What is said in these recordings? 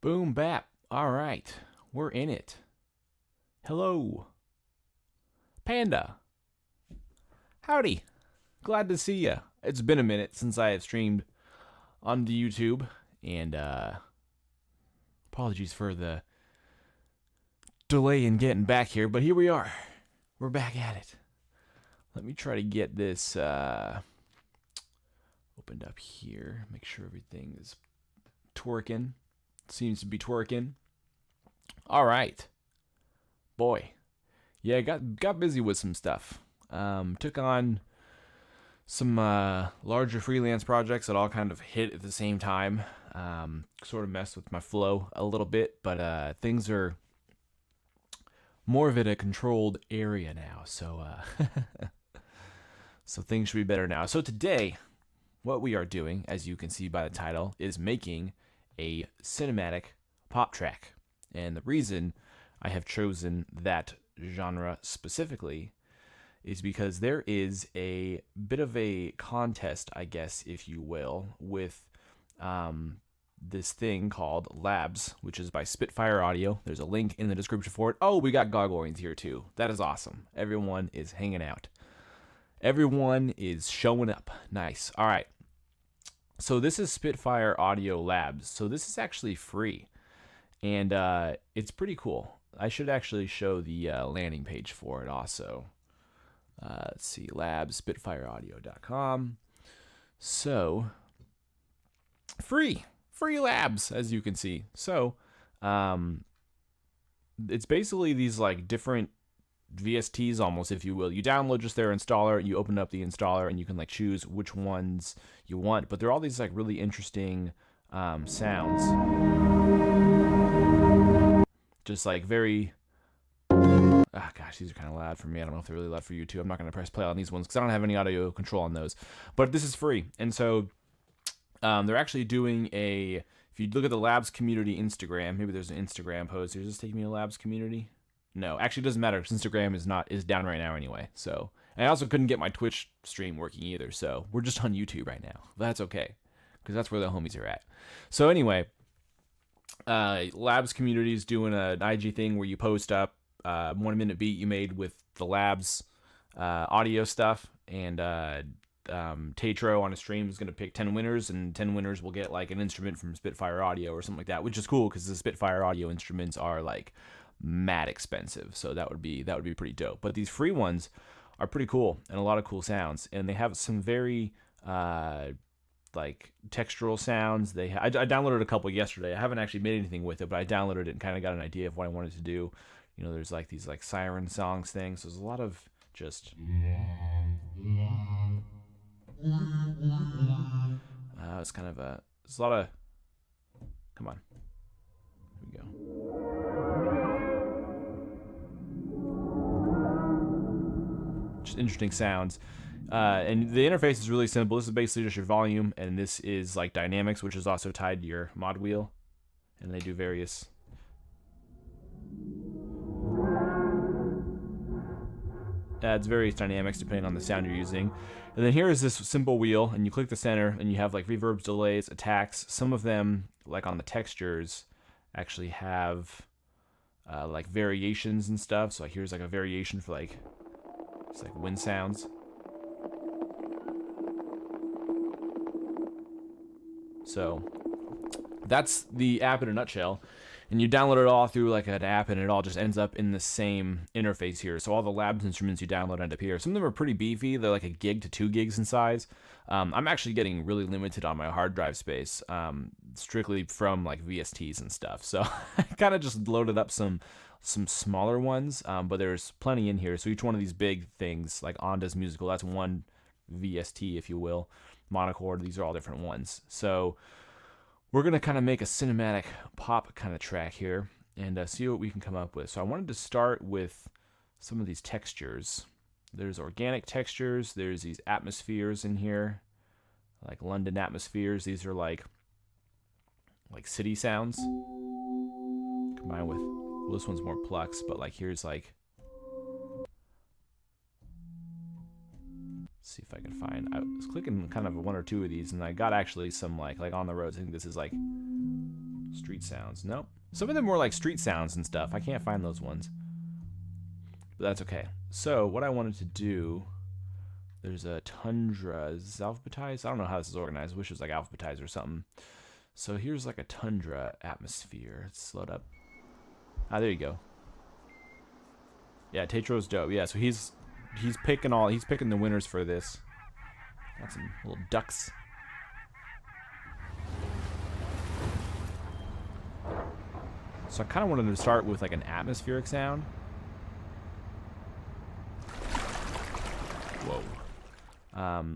Boom bap. All right. We're in it. Hello. Panda. Howdy. Glad to see ya. It's been a minute since I have streamed onto YouTube, and apologies for the delay in getting back here, but here we are. We're back at it. Let me try to get this opened up here. Make sure everything is twerking. Seems to be twerking. All right. Boy. Yeah, got busy with some stuff. Took on some larger freelance projects that all kind of hit at the same time. Sort of messed with my flow a little bit, but things are more of it a controlled area now. So so things should be better now. So today, what we are doing, as you can see by the title, is making a cinematic pop track. And the reason I have chosen that genre specifically is because there is a bit of a contest, I guess, if you will, with this thing called Labs, which is by Spitfire Audio. There's a link in the description for it. Oh, we got Gargoyles here too. That is awesome. Everyone is hanging out. Everyone is showing up. Nice. All right. So this is Spitfire Audio Labs. So this is actually free, and it's pretty cool. I should actually show the landing page for it also. Let's see, labs, spitfireaudio.com. So, free labs, as you can see. So, it's basically these like different VSTs almost, if you will. You download just their installer, you open up the installer, and you can like choose which ones you want. But they're all these like really interesting sounds. Just like very... Ah, gosh, these are kind of loud for me. I don't know if they're really loud for you too. I'm not going to press play on these ones because I don't have any audio control on those. But this is free. And so they're actually doing a... If you look at the Labs community Instagram, maybe there's an Instagram post. Is this taking me to Labs community? No, actually it doesn't matter because Instagram is down right now anyway. So, and I also couldn't get my Twitch stream working either. So we're just on YouTube right now. But that's okay because that's where the homies are at. So anyway, Labs community is doing an IG thing where you post up 1 minute beat you made with the Labs audio stuff, and Tatro on a stream is going to pick 10 winners, and 10 winners will get like an instrument from Spitfire Audio or something like that, which is cool because the Spitfire Audio instruments are like mad expensive, so that would be pretty dope. But these free ones are pretty cool and a lot of cool sounds, and they have some very like textural sounds. I downloaded a couple yesterday. I haven't actually made anything with it, but I downloaded it and kind of got an idea of what I wanted to do. You know, there's like these like siren songs things. So there's a lot of just it's kind of it's a lot of... Come on, here we go. Just interesting sounds. And the interface is really simple. This is basically just your volume, and this is like dynamics, which is also tied to your mod wheel, and they do various... adds various dynamics depending on the sound you're using. And then here is this simple wheel, and you click the center, and you have like reverbs, delays, attacks. Some of them, like on the textures, actually have like variations and stuff. So like here's like a variation for like, it's like wind sounds. So that's the app in a nutshell. And you download it all through like an app, and it all just ends up in the same interface here. So all the Labs instruments you download end up here. Some of them are pretty beefy. They're like 1 gig to 2 gigs in size. I'm actually getting really limited on my hard drive space, strictly from like VSTs and stuff. So I kind of just loaded up some smaller ones, but there's plenty in here. So each one of these big things, like Onda's Musical, that's one VST, if you will. Monochord, these are all different ones. So we're going to kind of make a cinematic pop kind of track here and see what we can come up with. So I wanted to start with some of these textures. There's organic textures. There's these atmospheres in here, like London atmospheres. These are like city sounds combined with, well, this one's more plucks, but like here's like... see if I can find... I was clicking kind of 1 or 2 of these, and I got actually some like on the road. I think this is like Street sounds. Nope. Some of them were like street sounds and stuff. I can't find those ones. But that's okay. So what I wanted to do, there's a tundra. Is this alphabetized? I don't know how this is organized. I wish it was like alphabetized or something. So here's like a tundra atmosphere. Let's slow it up. Ah, there you go. Yeah, Tetro's dope. Yeah, so he's picking the winners for this. Got some little ducks. So I kind of wanted to start with like an atmospheric sound. Whoa.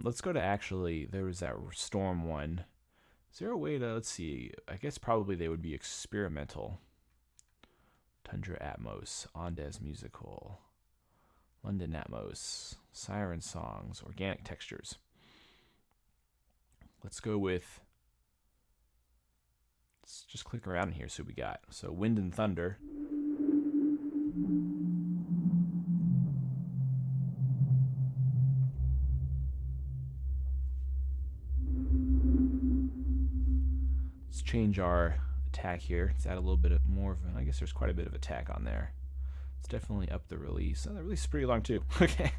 Let's go to actually, there was that storm one. Is there a way to, let's see, I guess probably they would be experimental. Tundra Atmos, Andes Musical, London Atmos, Siren Songs, Organic Textures. Let's go with, let's just click around in here, see what we got. So Wind and Thunder. Let's change our attack here. Let's add a little bit of more of, I guess there's quite a bit of attack on there. Let's definitely up the release. Oh, the release is pretty long too. Okay.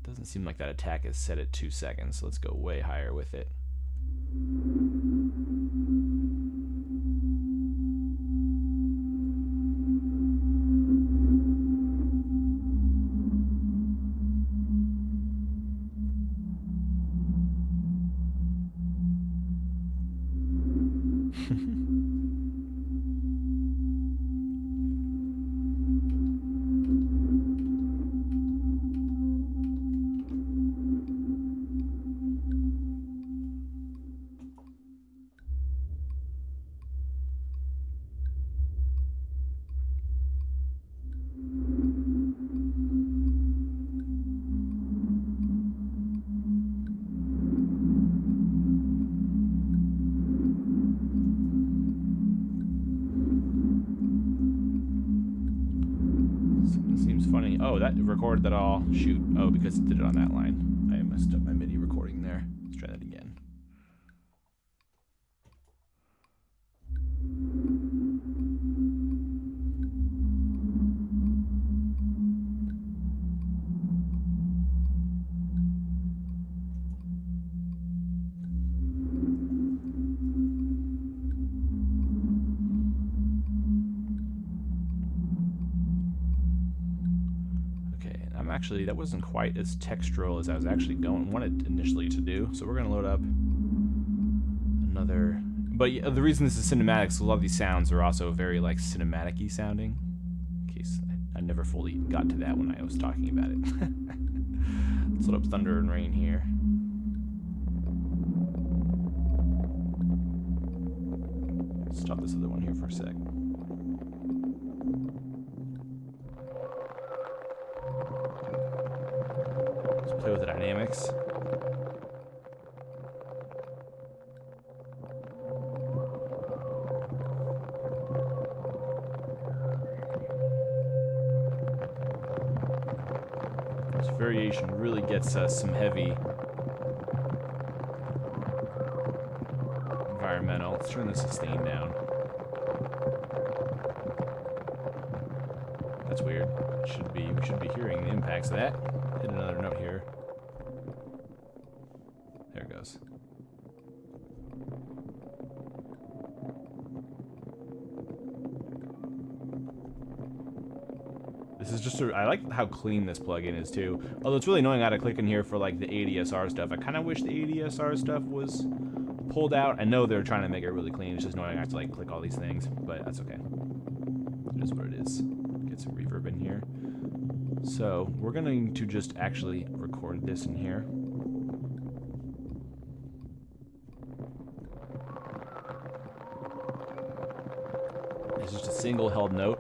Doesn't seem like that attack is set at 2 seconds, so let's go way higher with it. Funny. Oh, that recorded that all. Shoot. Oh, because it did it on that line. I messed up my MIDI recording there. Let's try that again. Actually, that wasn't quite as textural as I was actually wanted initially to do. So we're gonna load up another. But yeah, the reason this is cinematic is a lot of these sounds are also very like cinematic-y sounding. In case I never fully got to that when I was talking about it. Let's load up Thunder and Rain here. Stop this other one here for a sec. Play with the dynamics. This variation really gets us some heavy environmental. Let's turn the sustain down. That's weird. We should be hearing the impacts of that. Hit another note here. There it goes. This is just I like how clean this plugin is too. Although it's really annoying I gotta click in here for like the ADSR stuff. I kind of wish the ADSR stuff was pulled out. I know they're trying to make it really clean. It's just annoying I have to like click all these things, but that's okay. It is what it is. Get some reverb in here. So we're going to just actually record this in here. It's just a single held note.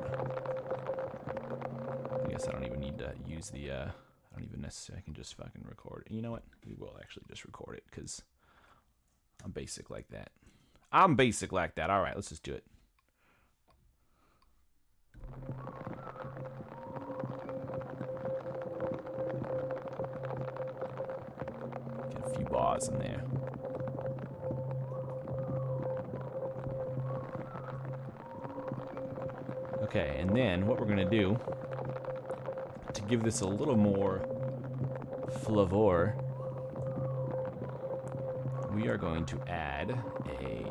I guess I don't even need to use the, I don't even necessarily, I can just fucking record it. You know what? We will actually just record it because I'm basic like that. I'm basic like that. All right, let's just do it. Get a few bars in there. Okay, and then what we're gonna do to give this a little more flavor, we are going to add a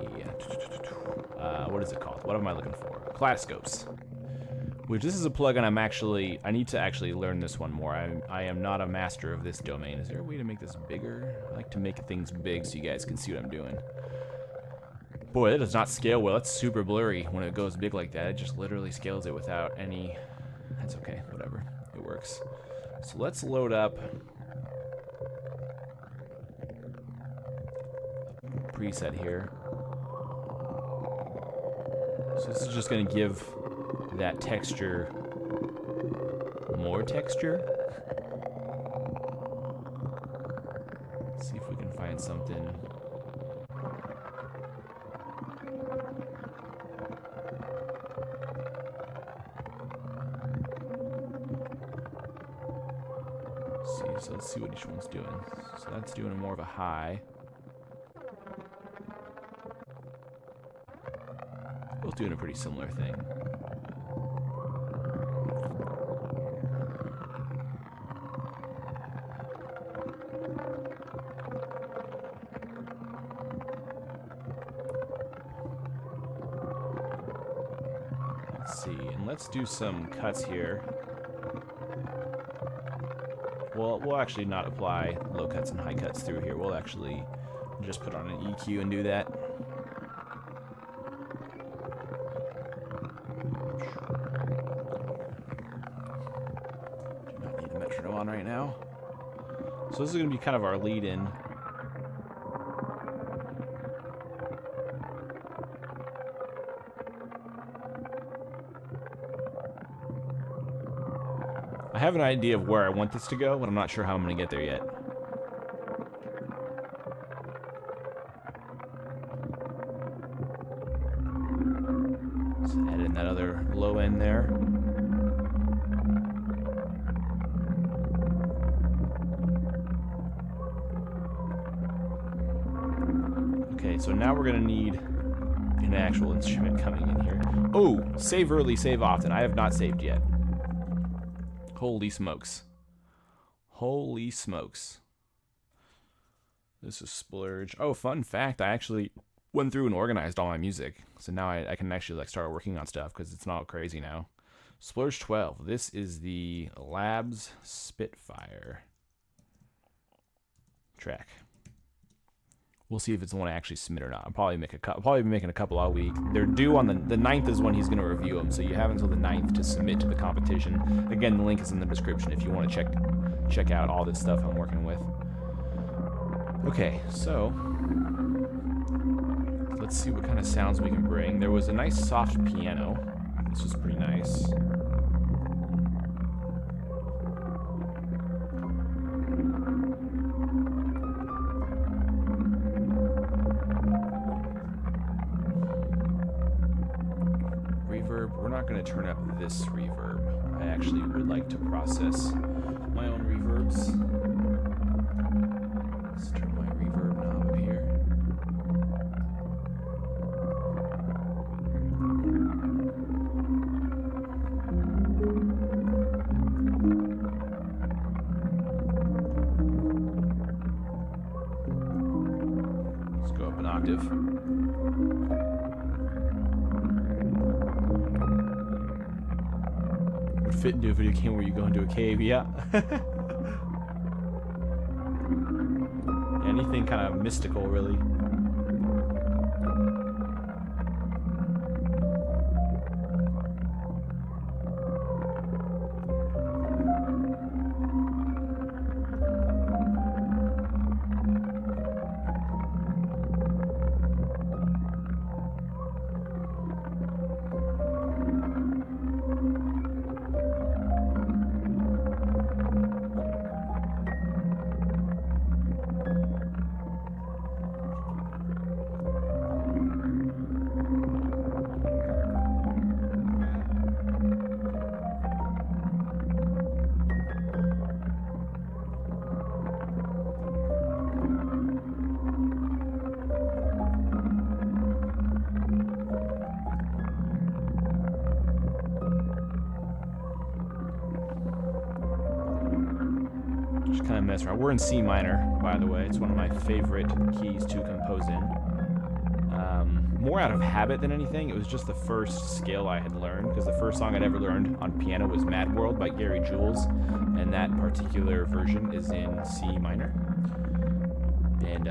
what is it called? What am I looking for? Kaleidoscopes. Which this is a plugin I need to actually learn this one more. I am not a master of this domain. Is there a way to make this bigger? I like to make things big so you guys can see what I'm doing. Boy, that does not scale well. It's super blurry when it goes big like that. It just literally scales it without any... That's okay, whatever. It works. So let's load up a preset here. So this is just going to give that texture more texture. Let's see if we can find something. So let's see what each one's doing. So that's doing more of a high. Both doing a pretty similar thing. Let's see, and let's do some cuts here. Well, we'll actually not apply low cuts and high cuts through here. We'll actually just put on an EQ and do that. Do not need a metronome on right now. So this is going to be kind of our lead-in. I have an idea of where I want this to go, but I'm not sure how I'm going to get there yet. Let's add in that other low end there. Okay, so now we're going to need an actual instrument coming in here. Oh, save early, save often. I have not saved yet. Holy smokes. Holy smokes. This is splurge. Oh, fun fact, I actually went through and organized all my music. So now I can actually like start working on stuff because it's not crazy now. Splurge 12. This is the Labs Spitfire track. We'll see if it's the one I actually submit or not. I'll probably be making a couple all week. They're due on the 9th is when he's going to review them, so you have until the 9th to submit to the competition. Again, the link is in the description if you want to check out all this stuff I'm working with. Okay, so let's see what kind of sounds we can bring. There was a nice soft piano. This was pretty nice. We're not going to turn up this reverb. I actually would like to process my own reverbs. Let's turn my reverb knob up here. Let's go up an octave. Fit into a video game where you go into a cave, yeah. Anything kind of mystical, really. mess around. We're in C minor, by the way. It's one of my favorite keys to compose in. More out of habit than anything. It was just the first scale I had learned, because the first song I'd ever learned on piano was Mad World by Gary Jules, and that particular version is in C minor. And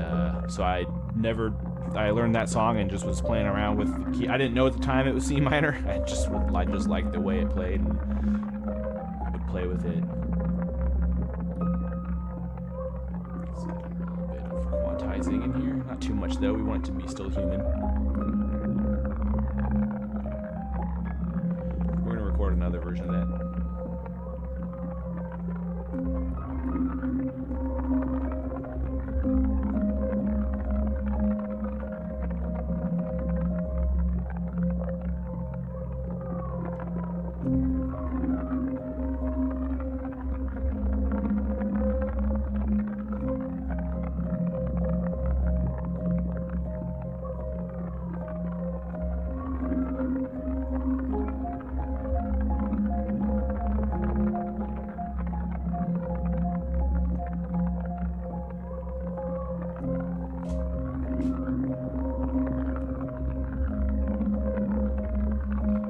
so I learned that song and just was playing around with the key. I didn't know at the time it was C minor. I just liked the way it played and would play with it. Let's get a little bit of quantizing in here. Not too much though. We want it to be still human. We're gonna record another version of that.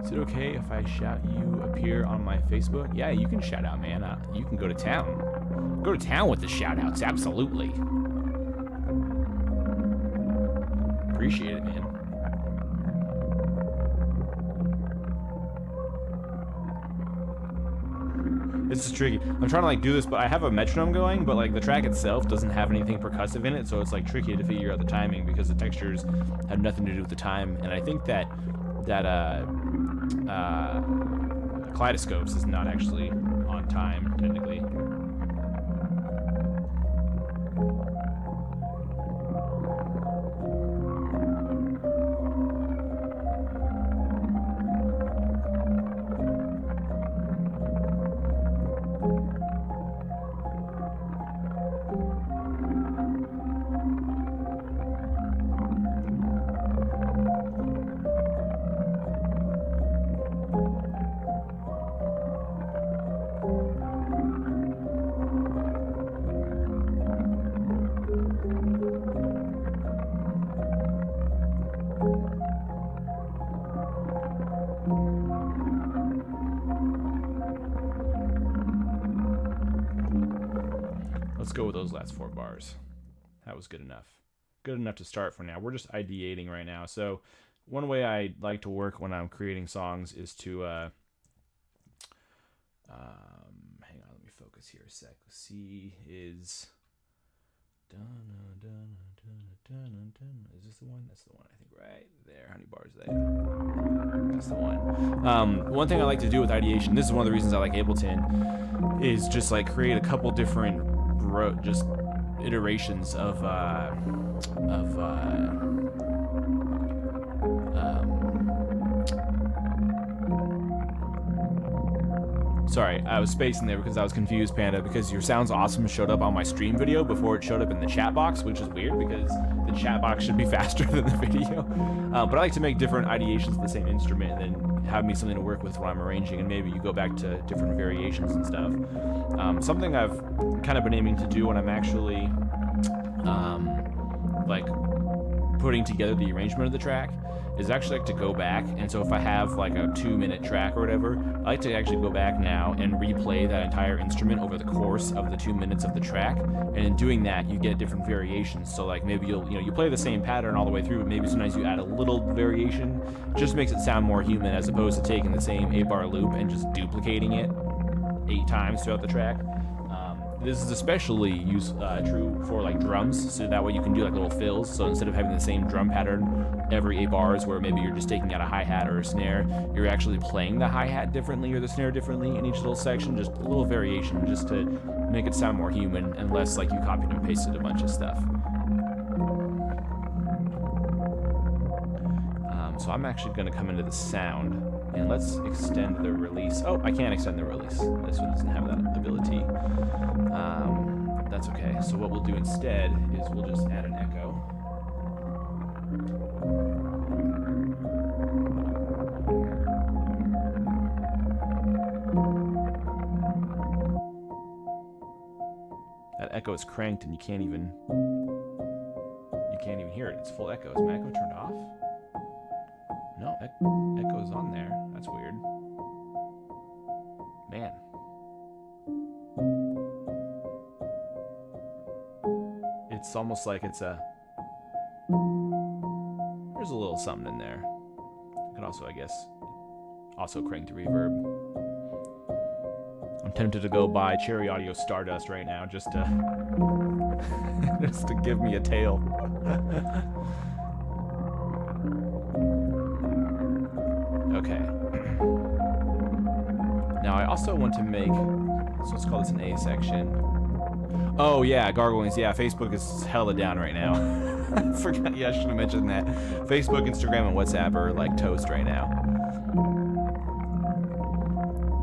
Is it okay if I shout you up here on my Facebook? Yeah, you can shout out, man. You can go to town. Go to town with the shout outs, absolutely. Appreciate it, man. This is tricky. I'm trying to like do this, but I have a metronome going, but like the track itself doesn't have anything percussive in it, so it's like tricky to figure out the timing because the textures have nothing to do with the time. And I think that kaleidoscopes is not actually on time technically. Let's go with those last 4 bars. That was good enough. Good enough to start for now. We're just ideating right now. So one way I like to work when I'm creating songs is to, hang on, let me focus here a sec. C is, is this the one? That's the one, I think, right there. How many bars are they? That's the one. One thing I like to do with ideation, this is one of the reasons I like Ableton, is just like create a couple different just iterations of sorry, I was spacing there because I was confused, Panda, because your Sounds Awesome showed up on my stream video before it showed up in the chat box, which is weird because the chat box should be faster than the video. But I like to make different ideations of the same instrument and then have me something to work with when I'm arranging, and maybe you go back to different variations and stuff. Something I've kind of been aiming to do when I'm actually like putting together the arrangement of the track is actually like to go back, and so if I have like a 2-minute track or whatever, I like to actually go back now and replay that entire instrument over the course of the 2 minutes of the track, and in doing that you get different variations. So like maybe you play the same pattern all the way through, but maybe sometimes you add a little variation. It just makes it sound more human as opposed to taking the same 8-bar loop and just duplicating it 8 times throughout the track. This is especially true for like drums, so that way you can do like little fills. So instead of having the same drum pattern every 8 bars, where maybe you're just taking out a hi-hat or a snare, you're actually playing the hi-hat differently or the snare differently in each little section. Just a little variation, just to make it sound more human and less like you copied and pasted a bunch of stuff. So I'm actually going to come into the sound, and let's extend the release. Oh, I can't extend the release. This one doesn't have that ability. That's okay. So what we'll do instead is we'll just add an echo. That echo is cranked and you can't even hear it. It's full echo. Is my echo turned off? No, echo's on there. That's weird. Man. It's almost like it's a... There's a little something in there. I could also, I guess, also crank the reverb. I'm tempted to go buy Cherry Audio Stardust right now just to just to give me a tail. Okay. Now I also want to make, so let's call this an A section. Oh yeah, gargling. Yeah, Facebook is hella down right now. I forgot. Yeah, I should have mentioned that. Facebook, Instagram, and WhatsApp are like toast right now.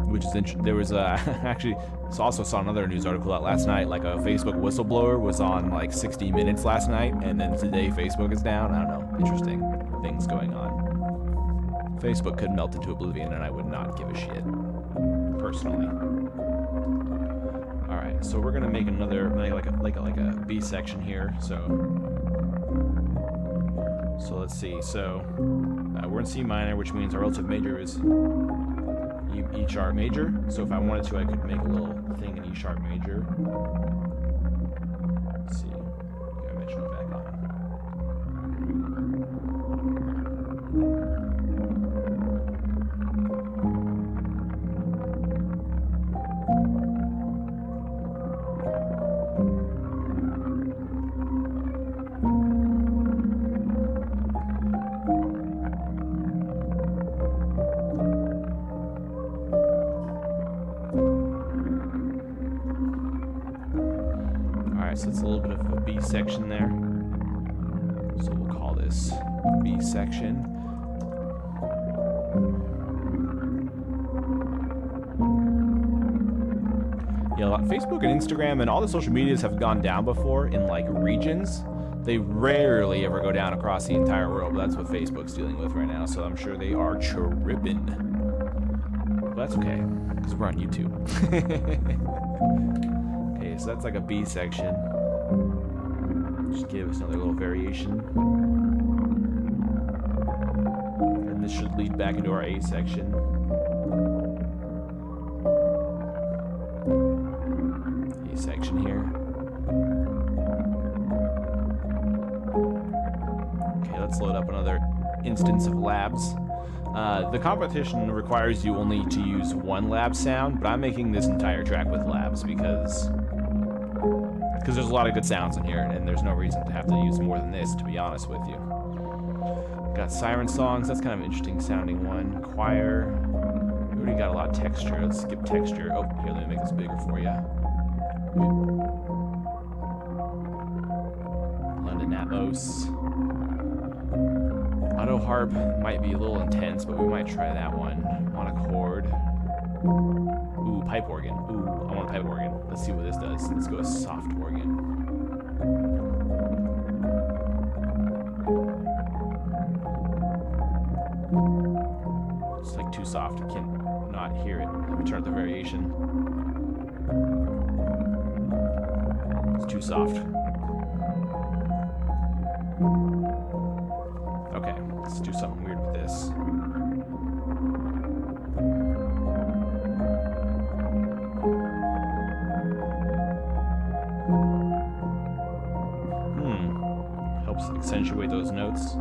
Which is interesting. There was actually, so also saw another news article out last night. Like a Facebook whistleblower was on like 60 Minutes last night, and then today Facebook is down. I don't know. Interesting things going on. Facebook could melt into oblivion, and I would not give a shit, personally. All right, so we're gonna make another like a B section here. So let's see. So we're in C minor, which means our relative major is E sharp major. So if I wanted to, I could make a little thing in E sharp major. Let's see. Okay, I mentioned it back on. So it's a little bit of a B section there. So we'll call this B section. Yeah, Facebook and Instagram and all the social medias have gone down before in like regions. They rarely ever go down across the entire world, but that's what Facebook's dealing with right now. So I'm sure they are tripping. But that's okay, because we're on YouTube. Okay, so that's like a B section. Just give us another little variation. And this should lead back into our A section. A section here. Okay, let's load up another instance of labs. The competition requires you only to use one lab sound, but I'm making this entire track with labs because there's a lot of good sounds in here, and there's no reason to have to use more than this, to be honest with you. Got siren songs, that's kind of an interesting sounding one. Choir, we already got a lot of texture. Let's skip texture. Oh, here, let me make this bigger for you. London Atmos. Auto harp might be a little intense, but we might try that one. Monochord. Ooh, pipe organ. Ooh, I want a pipe organ. Let's see what this does. Let's go with soft organ. It's like too soft. I can't not hear it. Let me turn up the variation. It's too soft. Okay, let's do something weird with this. Helps accentuate those notes.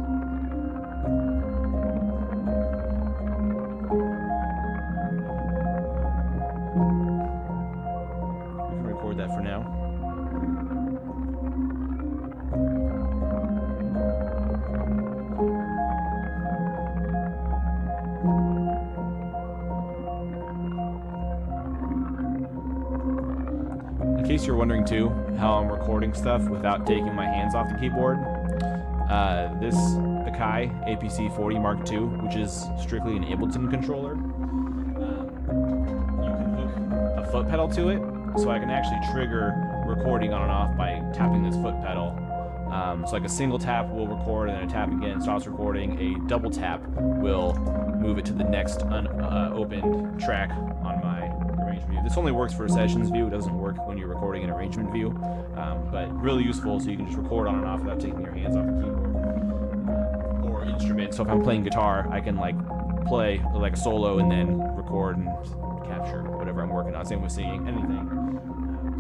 We can record that for now. In case you're wondering too how I'm recording stuff without taking my hands off the keyboard, this Akai APC-40 Mark II, which is strictly an Ableton controller, you can hook a foot pedal to it, so I can actually trigger recording on and off by tapping this foot pedal. So like a single tap will record, and then a tap again stops recording. A double tap will move it to the next unopened track on my arrangement. This only works for a sessions view. It doesn't work when you're recording an arrangement view, but really useful so you can just record on and off without taking your hands off the keyboard or instrument. So if I'm playing guitar, I can like play like a solo and then record and capture whatever I'm working on. Same with singing, anything.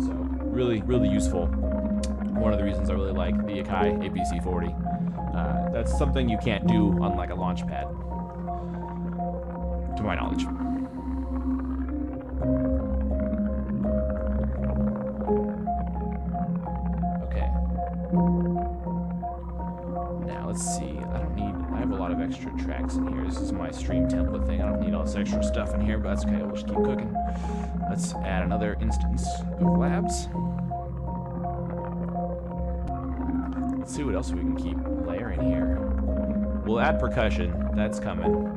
So really, really useful. One of the reasons I really like the Akai APC40. That's something you can't do on like a launch pad, to my knowledge. Okay. Now let's see. I have a lot of extra tracks in here. This is my stream template thing. I don't need all this extra stuff in here, but that's okay. We'll just keep cooking. Let's add another instance of labs. Let's see what else we can keep layering here. We'll add percussion. That's coming.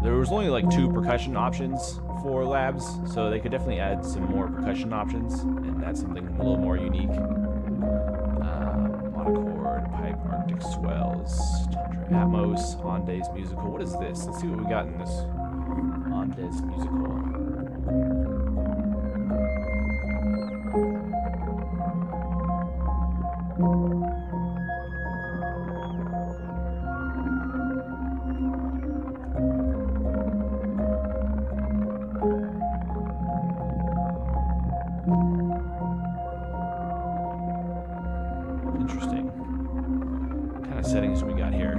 There was only like 2 percussion options for labs, so they could definitely add some more percussion options, and that's something a little more unique. Monochord, pipe, Arctic swells, Tundra Atmos, Andes musical. What is this? Let's see what we got in this Andes musical. Interesting. What kind of settings do we got here?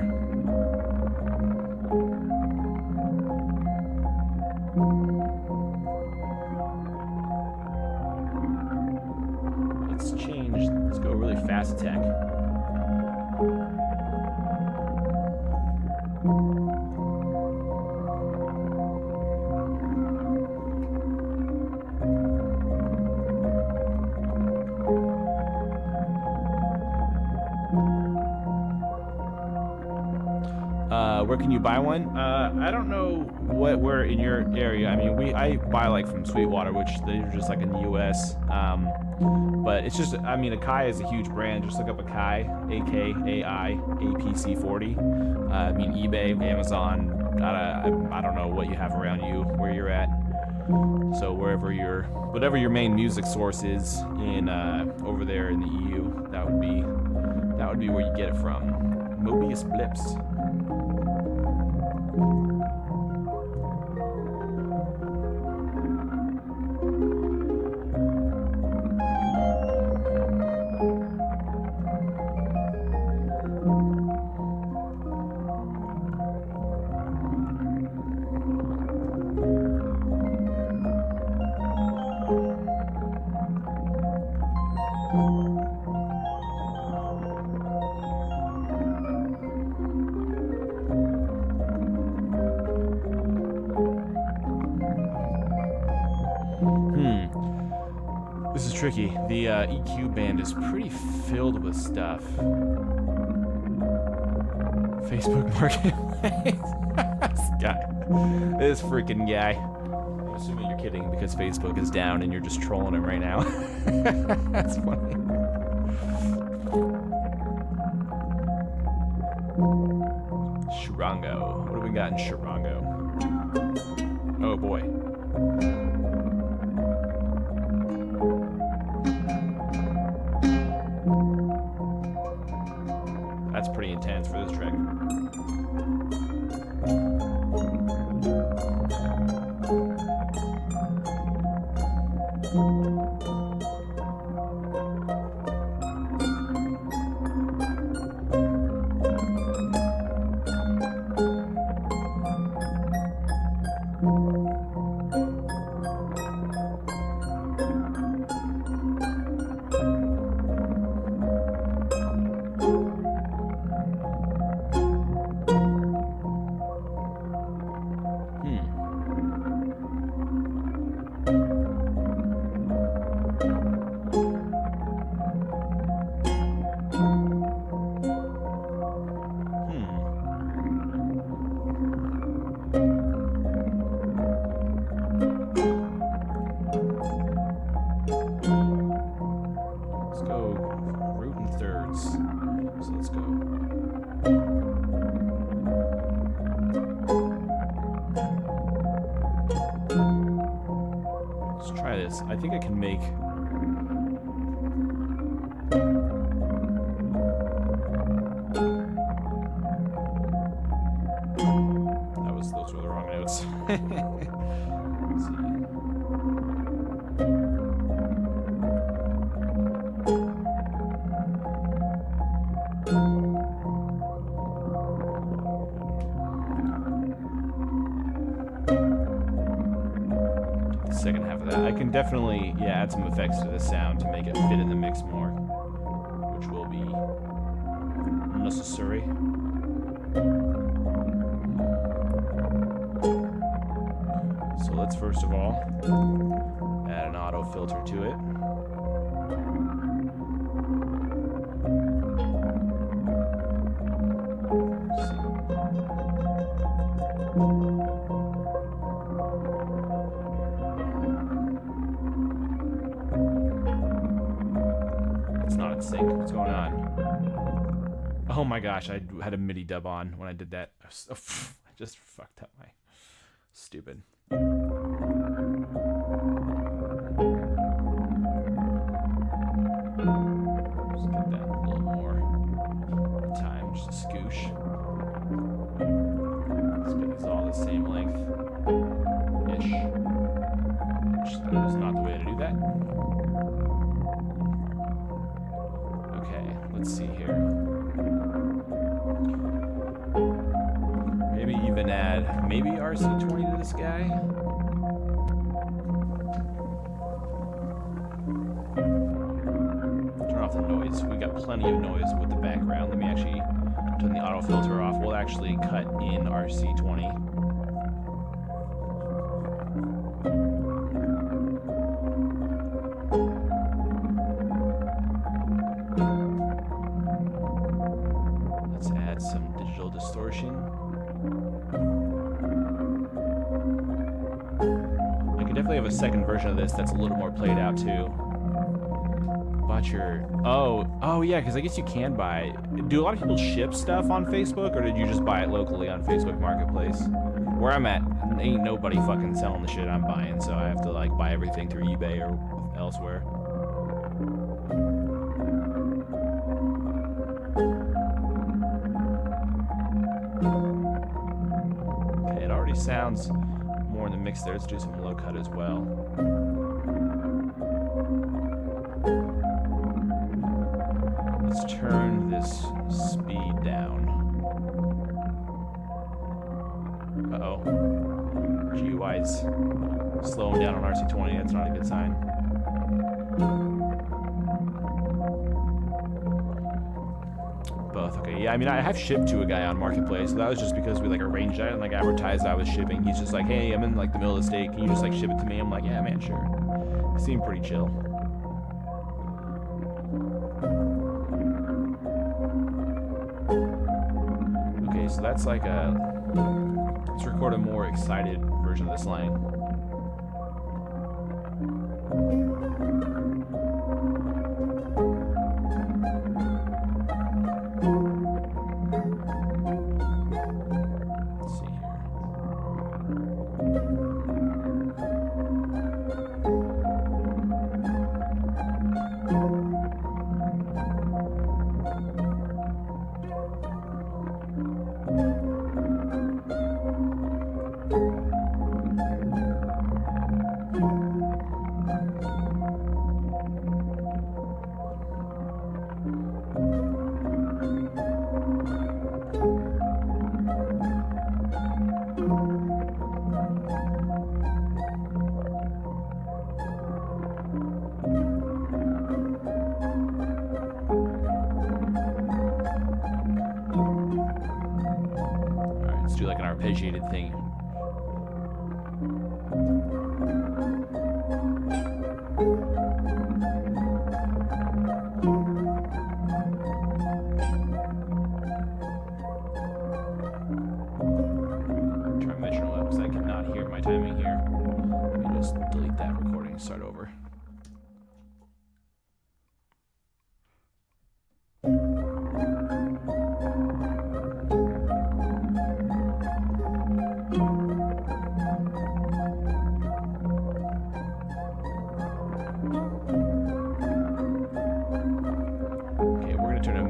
Let's change. Let's go really fast attack. Where can you buy one? I don't know where in your area. I mean, I buy like from Sweetwater, which they're just like in the U.S. But it's just, I mean, Akai is a huge brand. Just look up Akai, A-K-A-I, APC40. I mean, eBay, Amazon. I don't know what you have around you, where you're at. So whatever your main music source is in over there in the EU, that would be where you get it from. Mobius Blips. This is tricky. The EQ band is pretty filled with stuff. Facebook Marketplace. This freaking guy. I'm assuming you're kidding because Facebook is down and you're just trolling him right now. That's funny. Sharango. What do we got in Sharango? Oh boy. That's pretty intense for this track. this. I think I can make... Those were the wrong notes. Let's see. The second half of that. I can definitely, yeah, add some effects to this sound to make it fit in the mix more, which will be necessary. So let's first of all add an auto filter to it. Let's see. It's not in sync. What's going on? Oh my gosh, I had a MIDI dub on when I did that. I just fucked up my... Stupid. Let's get that a little more time, just a scoosh. Let's get these all the same length-ish. That is not the way to do that. Okay, let's see here. Maybe even add maybe RC20 to this guy. Turn off the noise. We got plenty of noise with the background. Let me actually turn the auto filter off. We'll actually cut in RC20. Let's add some digital distortion. I could definitely have a second version of this that's a little more played out too. Bought your... Oh yeah, because I guess you can buy... Do a lot of people ship stuff on Facebook, or did you just buy it locally on Facebook Marketplace? Where I'm at, ain't nobody fucking selling the shit I'm buying, so I have to like buy everything through eBay or elsewhere. Okay, it already sounds more in the mix there. Let's do some low cut as well. Let's turn this speed down. Uh-oh. GUI's slowing down on RC20. That's not a good sign. Both. Okay, yeah, I mean, I have shipped to a guy on Marketplace. So that was just because we like arranged that and like advertised I was shipping. He's just like, hey, I'm in like the middle of the state. Can you just like ship it to me? I'm like, yeah, man, sure. Seemed pretty chill. Okay, so that's like a... Let's record a more excited version of this line. Let's see here. Do like an arpeggiated thing. Try metronome up because I cannot hear my timing here. Let me just delete that recording and start over.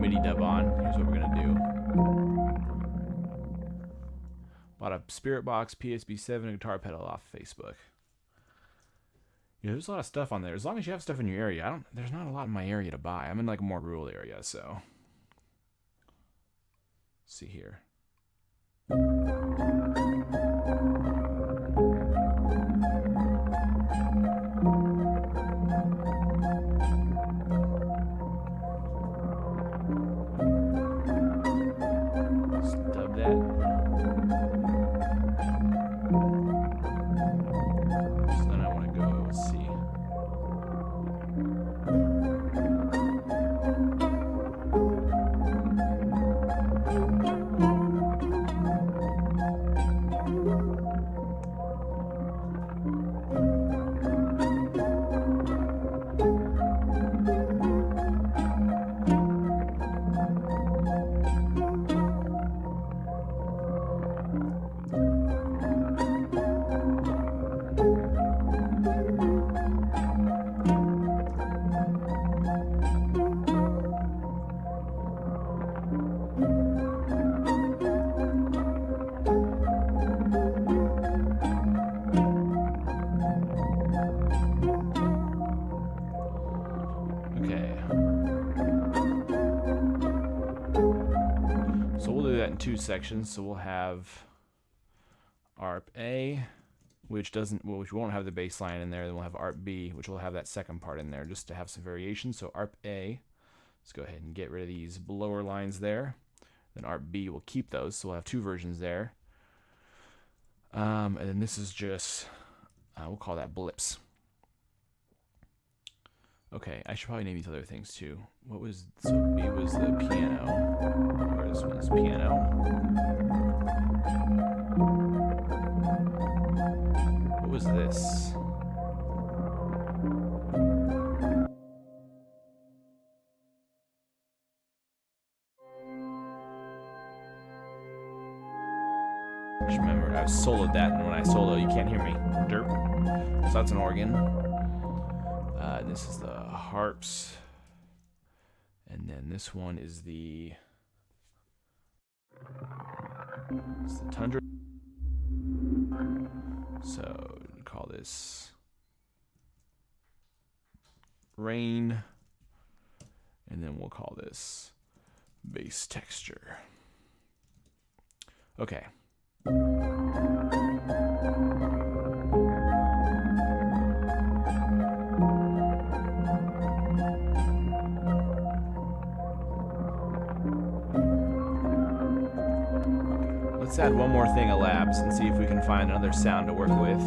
MIDI dub on. Here's what we're gonna do. Bought a Spirit Box, PSB7, and a guitar pedal off Facebook. Yeah, there's a lot of stuff on there. As long as you have stuff in your area, there's not a lot in my area to buy. I'm in like a more rural area, so. Let's see here. Stub that. So then I want to go, let's see. In two sections, so we'll have ARP A, which won't have the bass line in there. Then we'll have ARP B, which will have that second part in there, just to have some variation. So ARP A, let's go ahead and get rid of these lower lines there. Then ARP B will keep those, so we'll have two versions there. And then this is just we'll call that blips. Okay, I should probably name these other things too. So B was the piano. Or this one's piano. What was this? Just remember, I soloed that, and when I solo, you can't hear me. Derp. So that's an organ. This is the harps, and then this one is the tundra. So call this rain, and then we'll call this bass texture. Okay. Let's add one more thing of labs and see if we can find another sound to work with.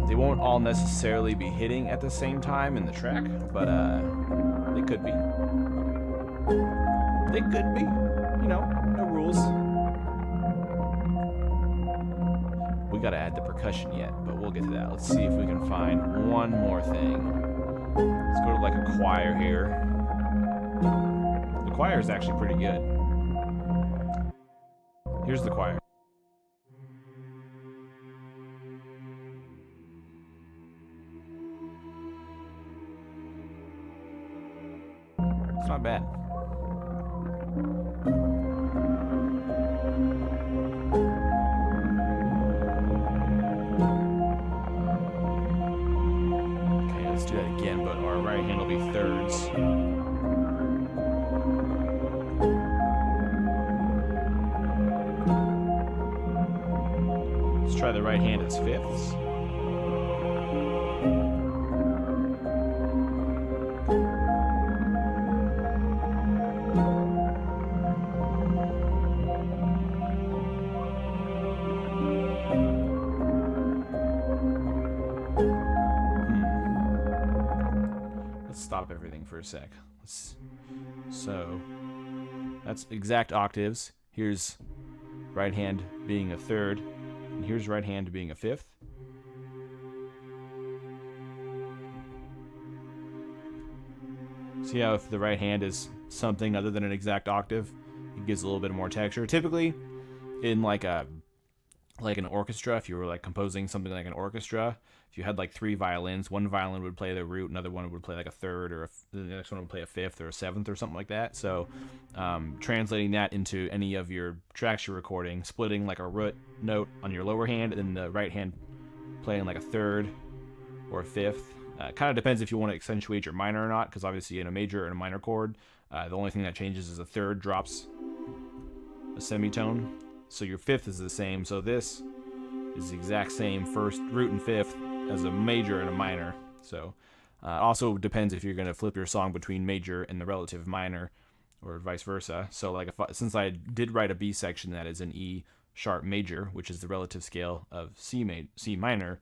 They won't all necessarily be hitting at the same time in the track, but they could be. They could be. You know, no rules. We gotta add the percussion yet, but we'll get to that. Let's see if we can find one more thing. Let's go to like a choir here. The choir is actually pretty good. Here's the choir. It's not bad. Okay, let's do that again, but our right hand will be thirds. Try the right hand as fifths. Let's stop everything for a sec. So that's exact octaves. Here's right hand being a third. And here's right hand being a fifth. See how if the right hand is something other than an exact octave, it gives a little bit more texture. Typically, in like a like an orchestra, if you were like composing something like an orchestra, if you had like 3 violins, one violin would play the root, another one would play like a third, or the next one would play a fifth or a seventh or something like that. So translating that into any of your tracks you're recording, splitting like a root note on your lower hand, and then the right hand playing like a third or a fifth. Kind of depends if you want to accentuate your minor or not, because obviously in a major and a minor chord, the only thing that changes is a third drops a semitone. So your fifth is the same. So this is the exact same first, root, and fifth as a major and a minor. So also depends if you're going to flip your song between major and the relative minor, or vice versa. So like since I did write a B section that is an E sharp major, which is the relative scale of C minor,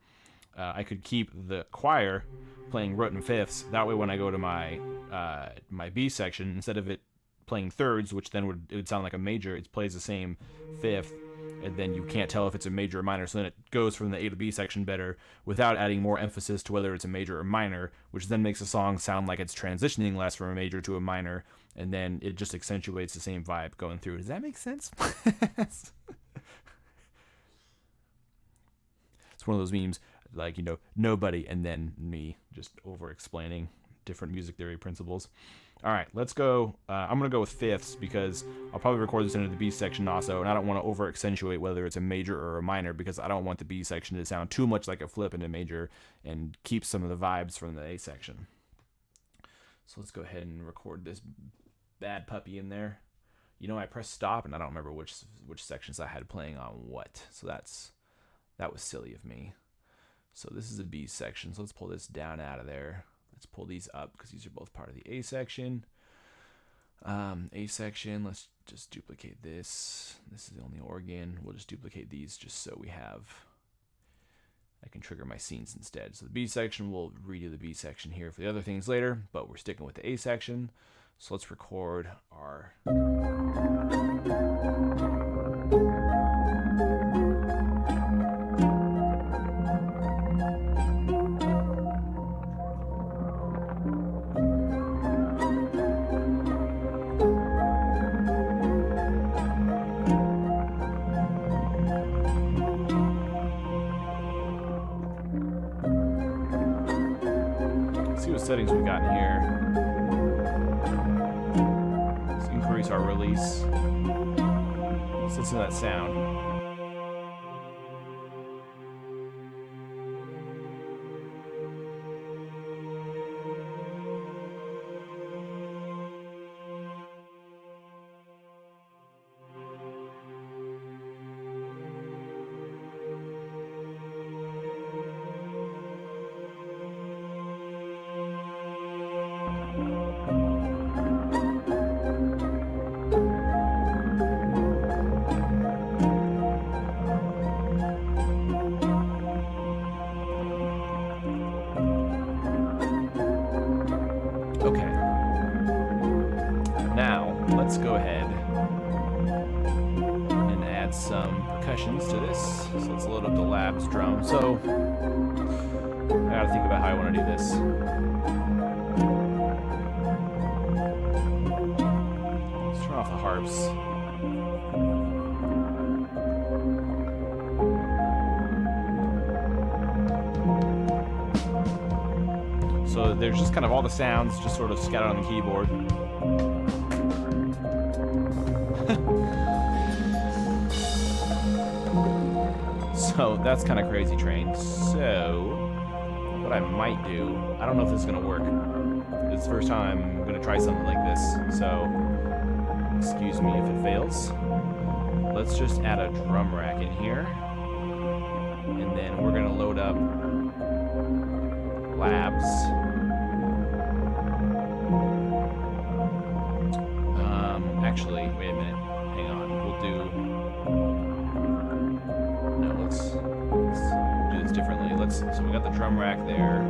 I could keep the choir playing root and fifths. That way when I go to my my B section, instead of it playing thirds, which then it would sound like a major, it plays the same fifth, and then you can't tell if it's a major or minor, so then it goes from the A to B section better without adding more emphasis to whether it's a major or minor, which then makes the song sound like it's transitioning less from a major to a minor, and then it just accentuates the same vibe going through. Does that make sense? It's one of those memes, like, you know, nobody and then me just over explaining different music theory principles. All right, let's go. I'm going to go with fifths because I'll probably record this into the B section also, and I don't want to over accentuate whether it's a major or a minor, because I don't want the B section to sound too much like a flip into major and keep some of the vibes from the A section. So let's go ahead and record this bad puppy in there. You know, I pressed stop and I don't remember which sections I had playing on what, so that was silly of me. So this is a B section, so let's pull this down out of there. Let's pull these up because these are both part of the A section. A section, let's just duplicate this. This is the only organ. We'll just duplicate these just so we have, I can trigger my scenes instead. So the B section, we'll redo the B section here for the other things later, but we're sticking with the A section. So let's record our... settings we've got in here. Let's increase our release. Let's listen to that sound. Let's go ahead and add some percussions to this. So let's load up the Labs drum. So I gotta think about how I want to do this. Let's turn off the harps. So there's just kind of all the sounds just sort of scattered on the keyboard. So that's kind of crazy train. So what I might do, I don't know if this is gonna work. It's the first time I'm gonna try something like this, so excuse me if it fails. Let's just add a drum rack in here, and then we're gonna load up Labs. Actually, wait a minute. Hang on. We'll do. No, let's do this differently. So we got the drum rack there.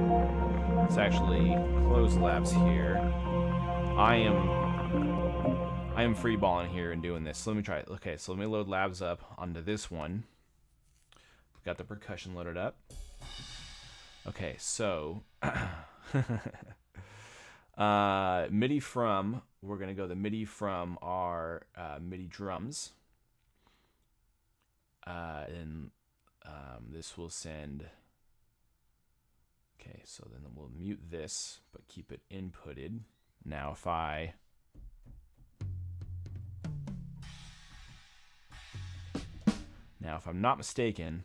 Let's actually close Labs here. I am freeballing here and doing this. So let me try it. Okay, so let me load Labs up onto this one. We've got the percussion loaded up. Okay, so MIDI from, we're going to go the MIDI from our MIDI drums. And This will send. Okay, so then we'll mute this, but keep it inputted. Now if I if I'm not mistaken,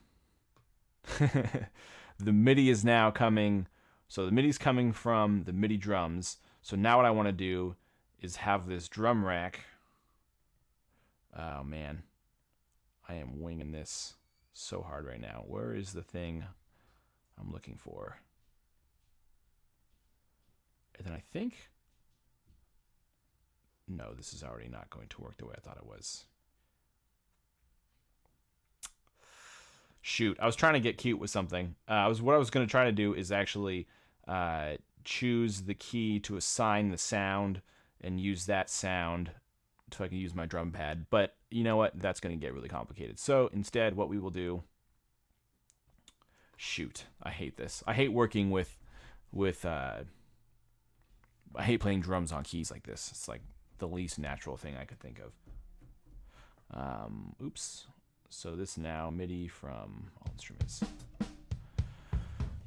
the MIDI is now coming. So the MIDI is coming from the MIDI drums. So now what I want to do is have this drum rack. Oh man, I am winging this so hard right now. Where is the thing I'm looking for? And then I think, no, this is already not going to work the way I thought it was. Shoot, I was trying to get cute with something. What I was going to try to do is actually choose the key to assign the sound and use that sound so I can use my drum pad. But you know what? That's going to get really complicated. So instead, what we will do... Shoot, I hate this. I hate working with I hate playing drums on keys like this. It's like the least natural thing I could think of. Oops. So this now MIDI from all instruments.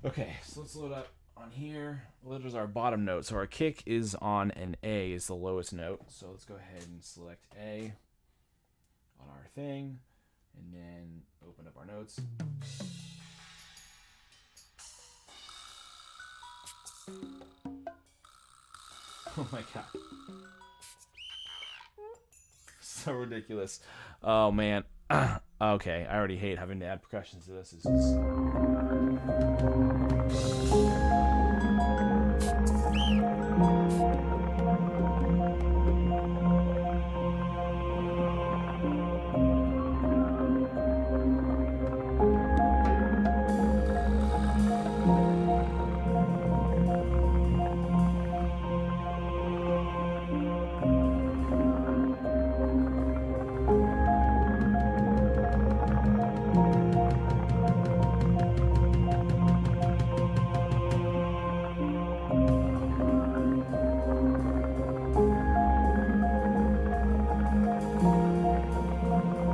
Okay, so let's load up on here. Well, there's our bottom note. So our kick is on an A, is the lowest note. So let's go ahead and select A on our thing, and then open up our notes. Oh my god. So ridiculous. Oh man. Okay, I already hate having to add percussion to this.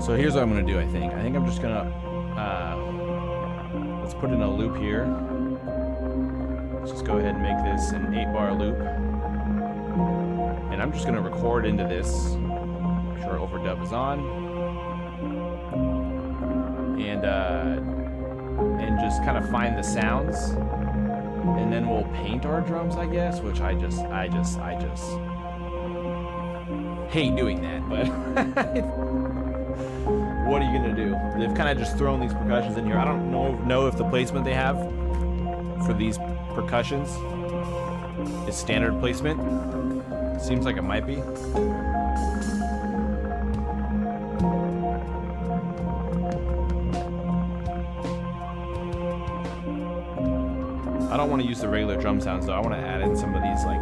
So here's what I'm going to do, I think. I think I'm just going to, let's put in a loop here. Let's just go ahead and make this an 8-bar loop. And I'm just going to record into this. Make sure overdub is on. And just kind of find the sounds. And then we'll paint our drums, I guess, which I just hate doing that, but what are you gonna do? They've kind of just thrown these percussions in here. I don't know if the placement they have for these percussions is standard placement. Seems like it might be. I don't want to use the regular drum sounds though. I want to add in some of these like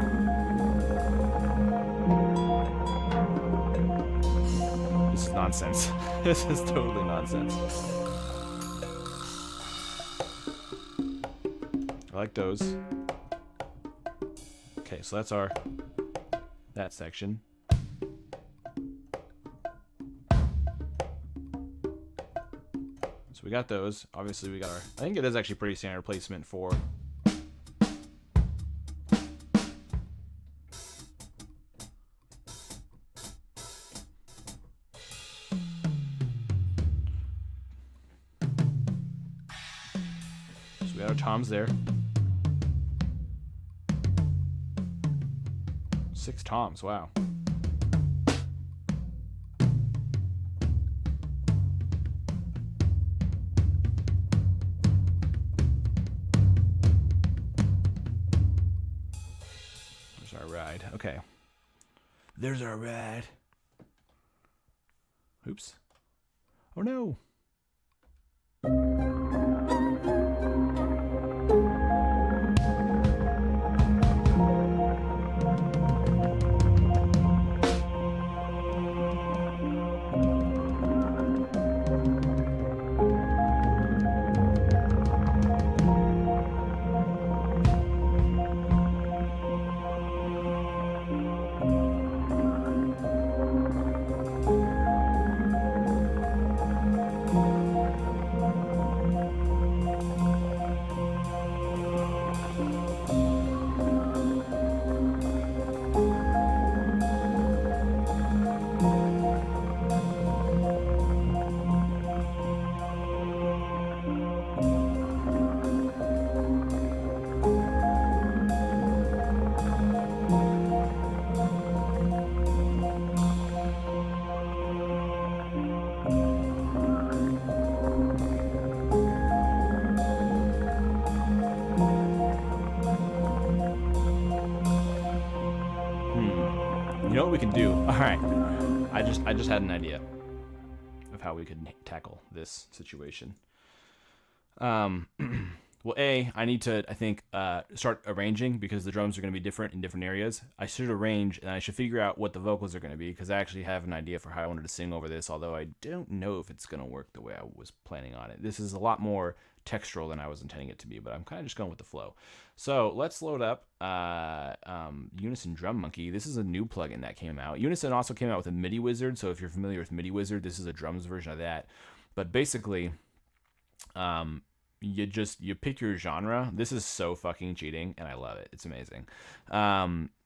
nonsense. This is totally nonsense. I like those. Okay, so that's that section. So we got those. Obviously we got our, I think it is actually pretty standard placement for toms there. 6 toms, wow. There's our ride. Okay. There's our ride. Oops. Oh no. You know what we can do? All right, I just had an idea of how we could tackle this situation. Well, I need to, I think, start arranging because the drums are going to be different in different areas. I should arrange and I should figure out what the vocals are going to be because I actually have an idea for how I wanted to sing over this, although I don't know if it's going to work the way I was planning on it. This is a lot more textural than I was intending it to be, but I'm kind of just going with the flow. So let's load up Unison Drum Monkey. This is a new plugin that came out. Unison also came out with a MIDI wizard, so if you're familiar with MIDI wizard, this is a drums version of that. But basically, you pick your genre. This is so fucking cheating, and I love it. It's amazing.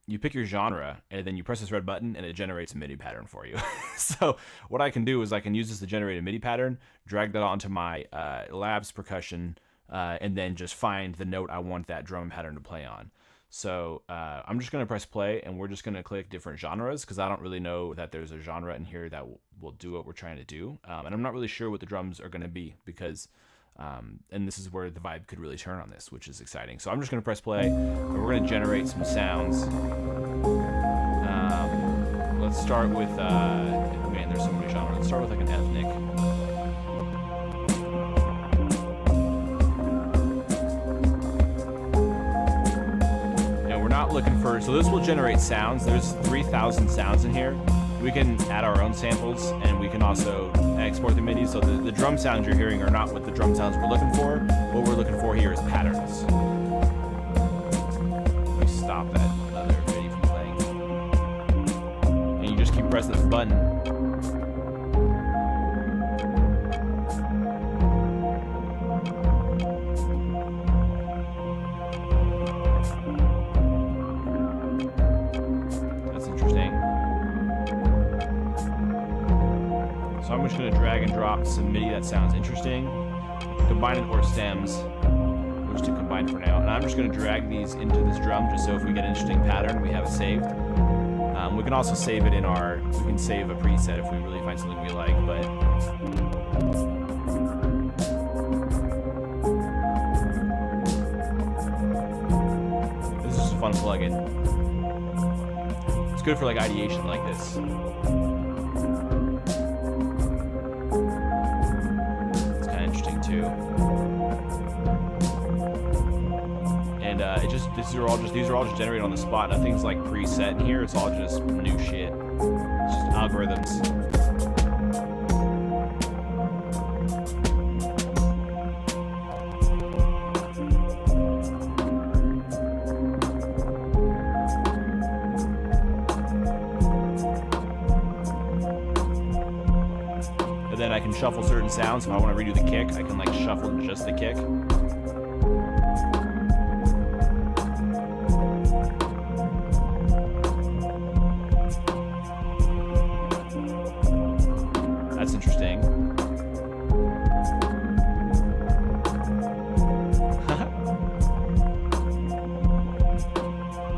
You pick your genre, and then you press this red button, and it generates a MIDI pattern for you. So what I can do is I can use this to generate a MIDI pattern, drag that onto my Labs Percussion, and then just find the note I want that drum pattern to play on. So I'm just going to press play, and we're just going to click different genres, because I don't really know that there's a genre in here that will do what we're trying to do. And I'm not really sure what the drums are going to be, because... and this is where the vibe could really turn on this, which is exciting. So I'm just going to press play, and we're going to generate some sounds. Let's start with, man, there's so many genres. Let's start with like an ethnic. And we're not looking for, so this will generate sounds. There's 3,000 sounds in here. We can add our own samples, and we can also export the MIDI. So the drum sounds you're hearing are not what the drum sounds we're looking for. What we're looking for here is patterns. Let me stop that other MIDI from playing. And you just keep pressing this button. So I'm just going to drag and drop some MIDI that sounds interesting, combine it or stems. We'll just do combined for now. And I'm just going to drag these into this drum just so if we get an interesting pattern, we have it saved. We can also save it in our, we can save a preset if we really find something we like, but... This is just a fun plugin. It's good for like ideation like this. And these are all just generated on the spot. Nothing's like preset in here. It's all just new shit. It's just algorithms. And then I can shuffle certain sounds. If I want to redo the kick, I can like shuffle just the kick. That's interesting.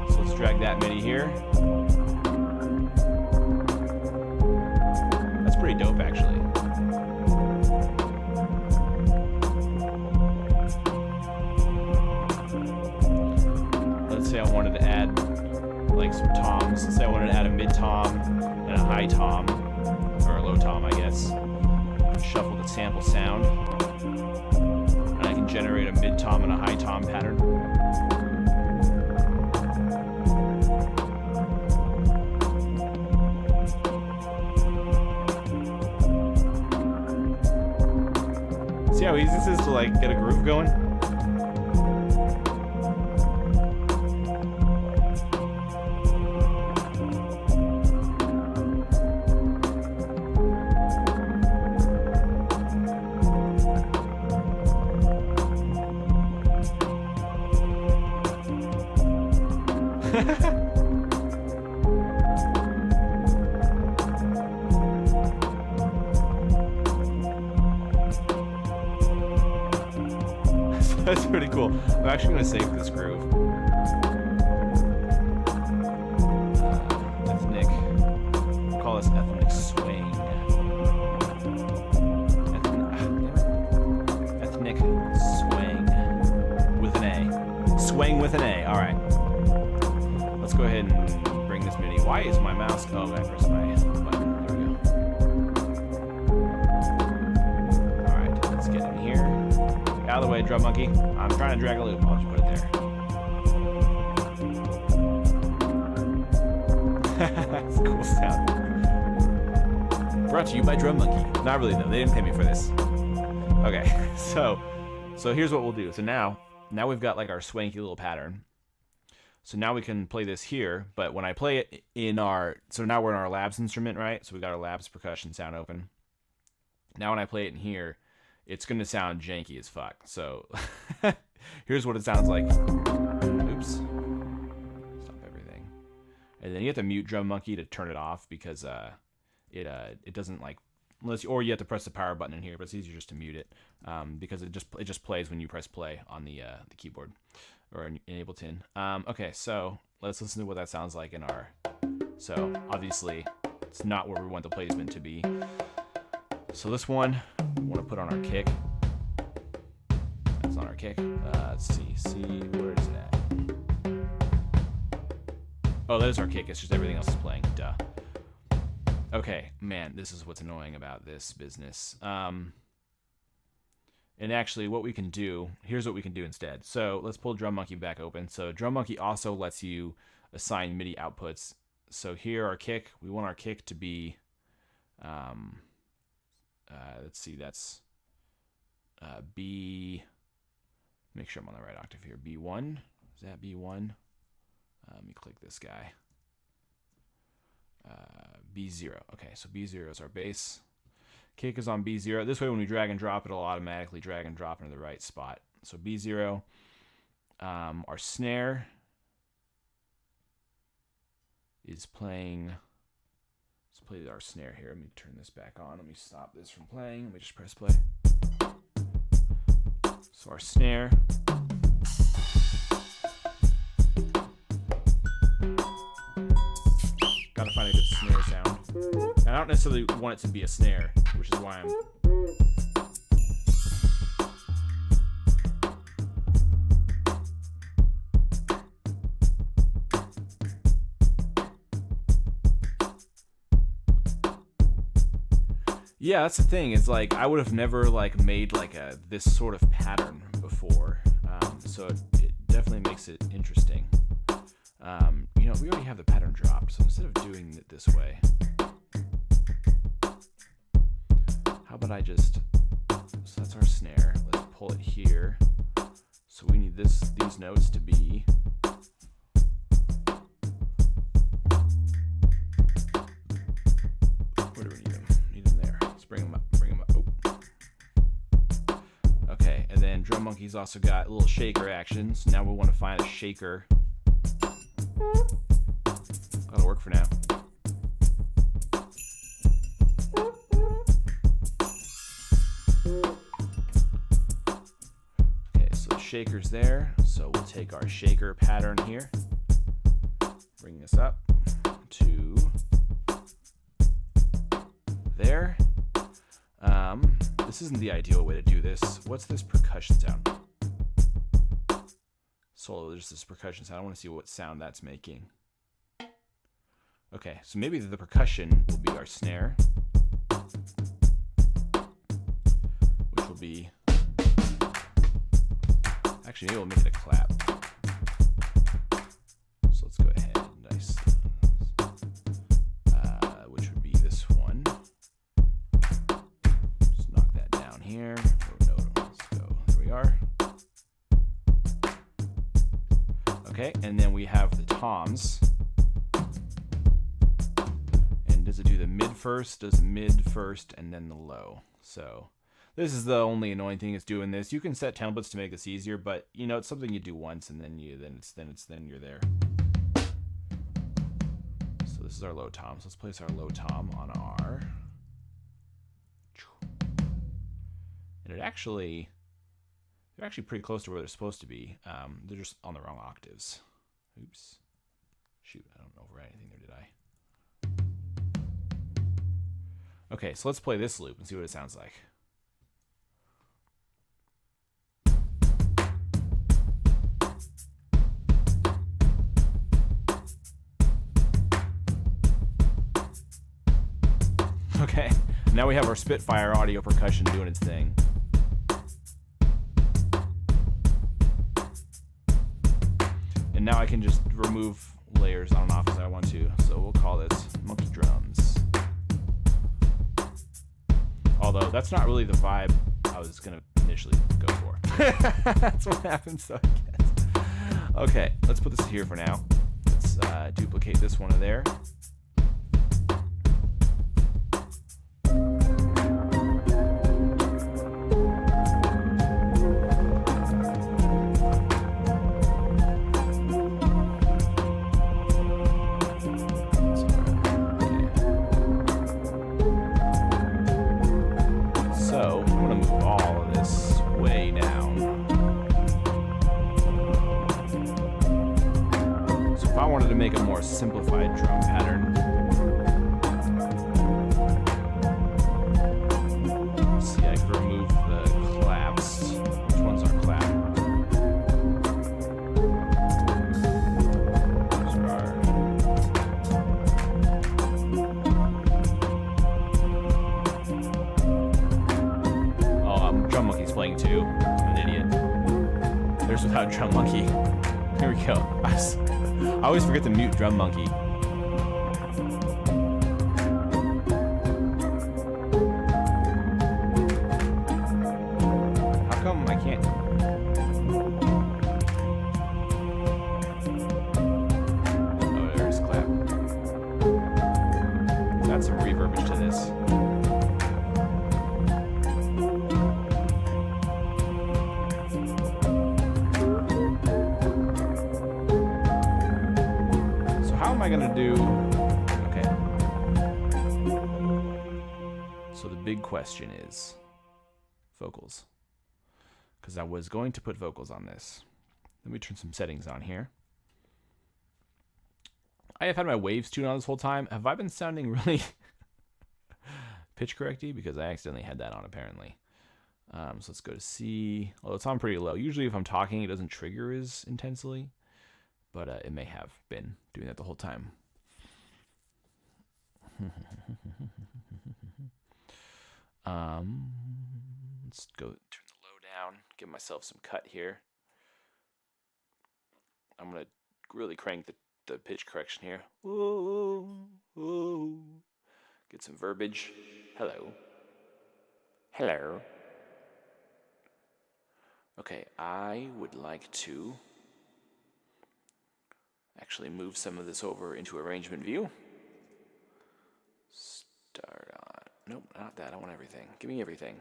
So let's drag that MIDI here. That's pretty dope, actually. Let's say I wanted to add like some toms. Let's say I wanted to add a mid tom and a high tom, or a low tom, I guess. Shuffle the sample sound, and I can generate a mid tom and a high tom pattern. See how easy this is to like get a groove going? That's pretty cool. I'm actually going to save this groove. Ethnic. We'll call this ethnic swing. Ethnic swing with an A. Swing with an A. All right. Let's go ahead and bring this MIDI Why is my mouse? Oh, I pressed my button. There we go. All right, let's get in here. Out of the way, drum monkey. I'm trying to drag a loop. I'll just put it there. That's a cool sound. Brought to you by Drum Monkey. Not really though. They didn't pay me for this. Okay, so here's what we'll do. So now we've got like our swanky little pattern. So now we can play this here, but when I play it in our, so now we're in our labs instrument, right? So we got our labs percussion sound open. Now when I play it in here, it's gonna sound janky as fuck. So here's what it sounds like. Oops. Stop everything. And then you have to mute Drum Monkey to turn it off because it doesn't like, unless, or you have to press the power button in here, but it's easier just to mute it because it just plays when you press play on the keyboard or in Ableton. Okay, so let's listen to what that sounds like in our. So obviously, it's not where we want the placement to be. So this one we want to put on our kick. That's on our kick. Let's see. Where is it at? Oh, that is our kick. It's just everything else is playing. Duh. Okay, man, this is what's annoying about this business. And actually, what we can do, here's what we can do instead. So let's pull Drum Monkey back open. So Drum Monkey also lets you assign MIDI outputs. So here, our kick, we want our kick to be, let's see, that's B, make sure I'm on the right octave here, B1. Is that B1? Let me click this guy. B0. Okay, so B0 is our bass. Kick is on B0. This way when we drag and drop, it'll automatically drag and drop into the right spot. So B0. Our snare is playing. Let's play our snare here. Let me turn this back on. Let me stop this from playing. Let me just press play. So our snare. Gotta find a good snare sound. And I don't necessarily want it to be a snare, which is why I'm. Yeah, that's the thing. Is like I would have never like made like this sort of pattern before, so it definitely makes it interesting. You know, we already have the pattern dropped, so instead of doing it this way, how about I just, so that's our snare, let's pull it here. So we need these notes to be, where do we need them? Need them there. Let's bring them up, oh. Okay, and then Drum Monkey's also got a little shaker action, so now we want to find a shaker. That'll work for now. Okay, so the shaker's there. So we'll take our shaker pattern here, bring this up to there. This isn't the ideal way to do this. What's this percussion sound? Solo, there's this percussion sound. I want to see what sound that's making. Okay, so maybe the percussion will be our snare, which will be, actually maybe we'll make it a clap. So let's go ahead, nice, which would be this one. Just knock that down here. Oh, no, let's go, there we are. Okay, and then we have the toms. And does it do the mid first? Does mid first and then the low? So this is the only annoying thing is doing this. You can set templates to make this easier, but you know it's something you do once and then you're there. So this is our low tom. So let's place our low tom on our. And they're actually pretty close to where they're supposed to be. They're just on the wrong octaves. Oops. Shoot, I don't overwrite anything there, did I? Okay, so let's play this loop and see what it sounds like. Okay, now we have our Spitfire audio percussion doing its thing. And now I can just remove layers on and off as I want to. So we'll call this monkey drums. Although that's not really the vibe I was gonna initially go for. That's what happens, so I guess. Okay, let's put this here for now. Let's duplicate this one there. Make a more simplified drum pattern. Let's see, I could remove the claps. Which one's our clap? Oh, Drum Monkey's playing too. I'm an idiot. There's without Drum Monkey. Here we go. I always forget to mute Drum Monkey. How come I can't? Oh, there's clap. Let's add some reverbage to this. How am I gonna do? Okay. So the big question is vocals, because I was going to put vocals on this. Let me turn some settings on here. I have had my waves tuned on this whole time. Have I been sounding really pitch correcty? Because I accidentally had that on apparently. So let's go to C. Well, it's on pretty low. Usually if I'm talking, it doesn't trigger as intensely. But it may have been doing that the whole time. Let's go turn the low down, give myself some cut here. I'm going to really crank the pitch correction here. Whoa, whoa. Get some verbiage. Hello. Hello. Okay, I would like to actually move some of this over into arrangement view. Start on. Nope, not that. I want everything. Give me everything.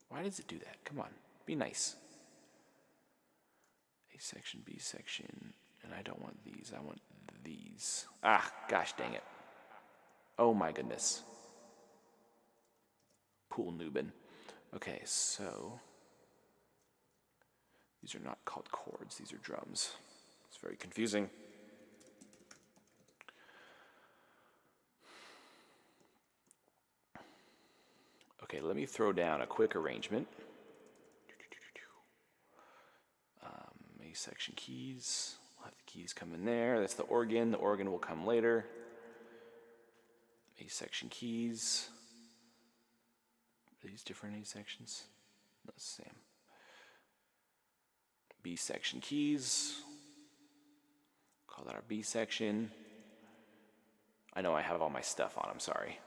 Why does it do that? Come on. Be nice. A section, B section. And I don't want these. I want these. Ah, gosh dang it. Oh my goodness. Pool Nubin. Okay, so these are not called chords. These are drums. It's very confusing. Okay, let me throw down a quick arrangement. A section keys. We'll have the keys come in there. That's the organ. The organ will come later. A section keys. Are these different A sections? No, it's the same. B section keys. Call that our B section. I know I have all my stuff on, I'm sorry.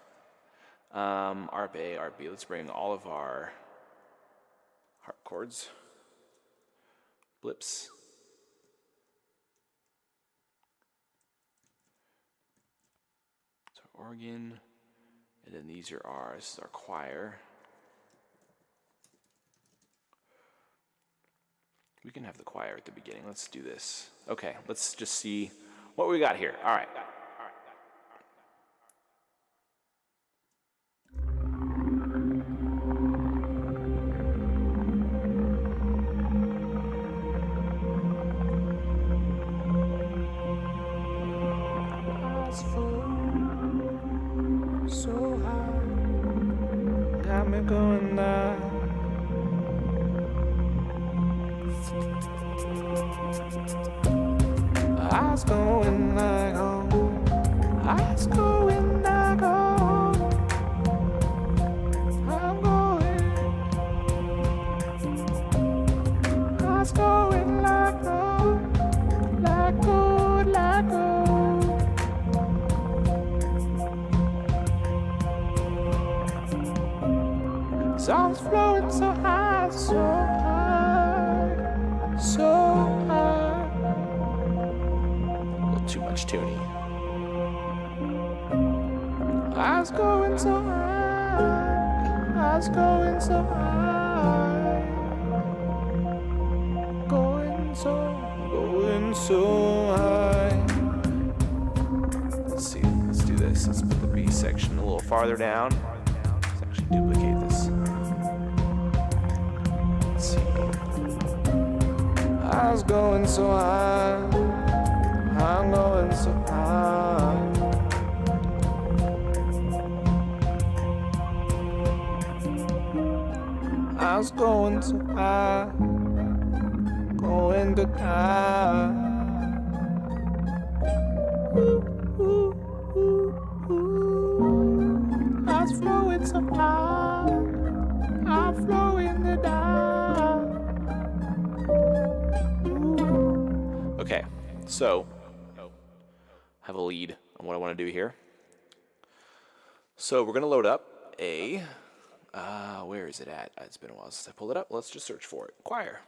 Arp A, Arp B. Let's bring all of our harp chords. Blips. So organ. And then these are ours. This is our choir. We can have the choir at the beginning. Let's do this. Okay, let's just see what we got here. All right. So high, got me going now. Eyes going like oh, eyes going like oh. Sounds flowing so high, so high, so high. A little too much tuning. I was going so high, I was going so high, going so high. Let's see, let's do this. Let's put the B section a little farther down. Let's actually duplicate this. Let's see. I was going so high, I'm going so high. I was going so high, going to die. I was flowing so high, I'm flowing to die. Okay, so I have a lead on what I want to do here. So we're going to load up a where is it at? It's been a while since I pulled it up. Let's just search for it. Choir.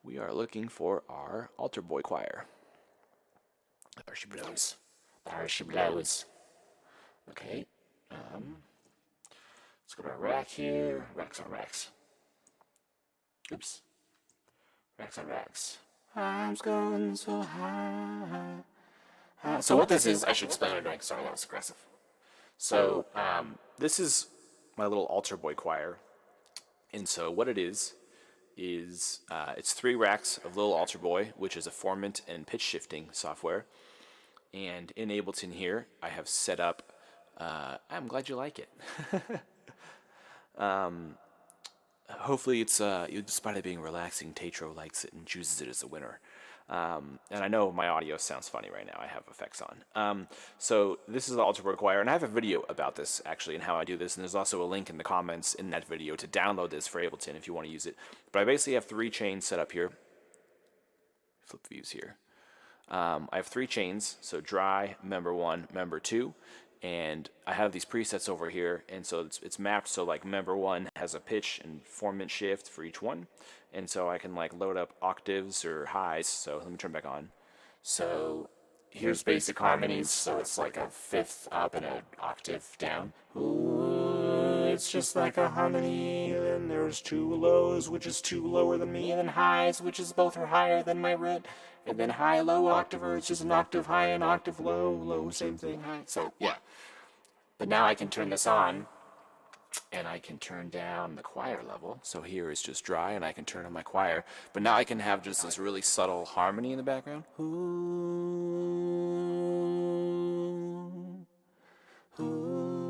We are looking for our altar boy choir. There she blows. There she blows. Okay. Let's go to our rack here. Racks on racks. Oops. Racks on racks. I'm going so high. So what this is, I should explain it. Sorry, that was aggressive. So this is my little altar boy choir, and so what it is it's 3 racks of little altar boy, which is a formant and pitch shifting software. And in Ableton here, I have set up. I'm glad you like it. Hopefully, it's despite it being relaxing, Tatro likes it and chooses it as a winner. And I know my audio sounds funny right now. I have effects on. So this is the altar boy choir, and I have a video about this actually and how I do this. And there's also a link in the comments in that video to download this for Ableton if you want to use it. But I basically have 3 chains set up here. Flip views here. I have 3 chains, so dry, member 1, member 2. And I have these presets over here, and so it's mapped so like member 1 has a pitch and formant shift for each one, and so I can like load up octaves or highs. So let me turn back on. So here's basic harmonies, so it's like a 5th up and an octave down. Ooh, it's just like a harmony. Then there's 2 lows, which is 2 lower than me, and then highs, which is both are higher than my root. And then high, low octave, it's just an octave high and octave low, low, same thing, high. So, yeah. But now I can turn this on, and I can turn down the choir level. So here is just dry, and I can turn on my choir. But now I can have just this really subtle harmony in the background. Ooh, ooh.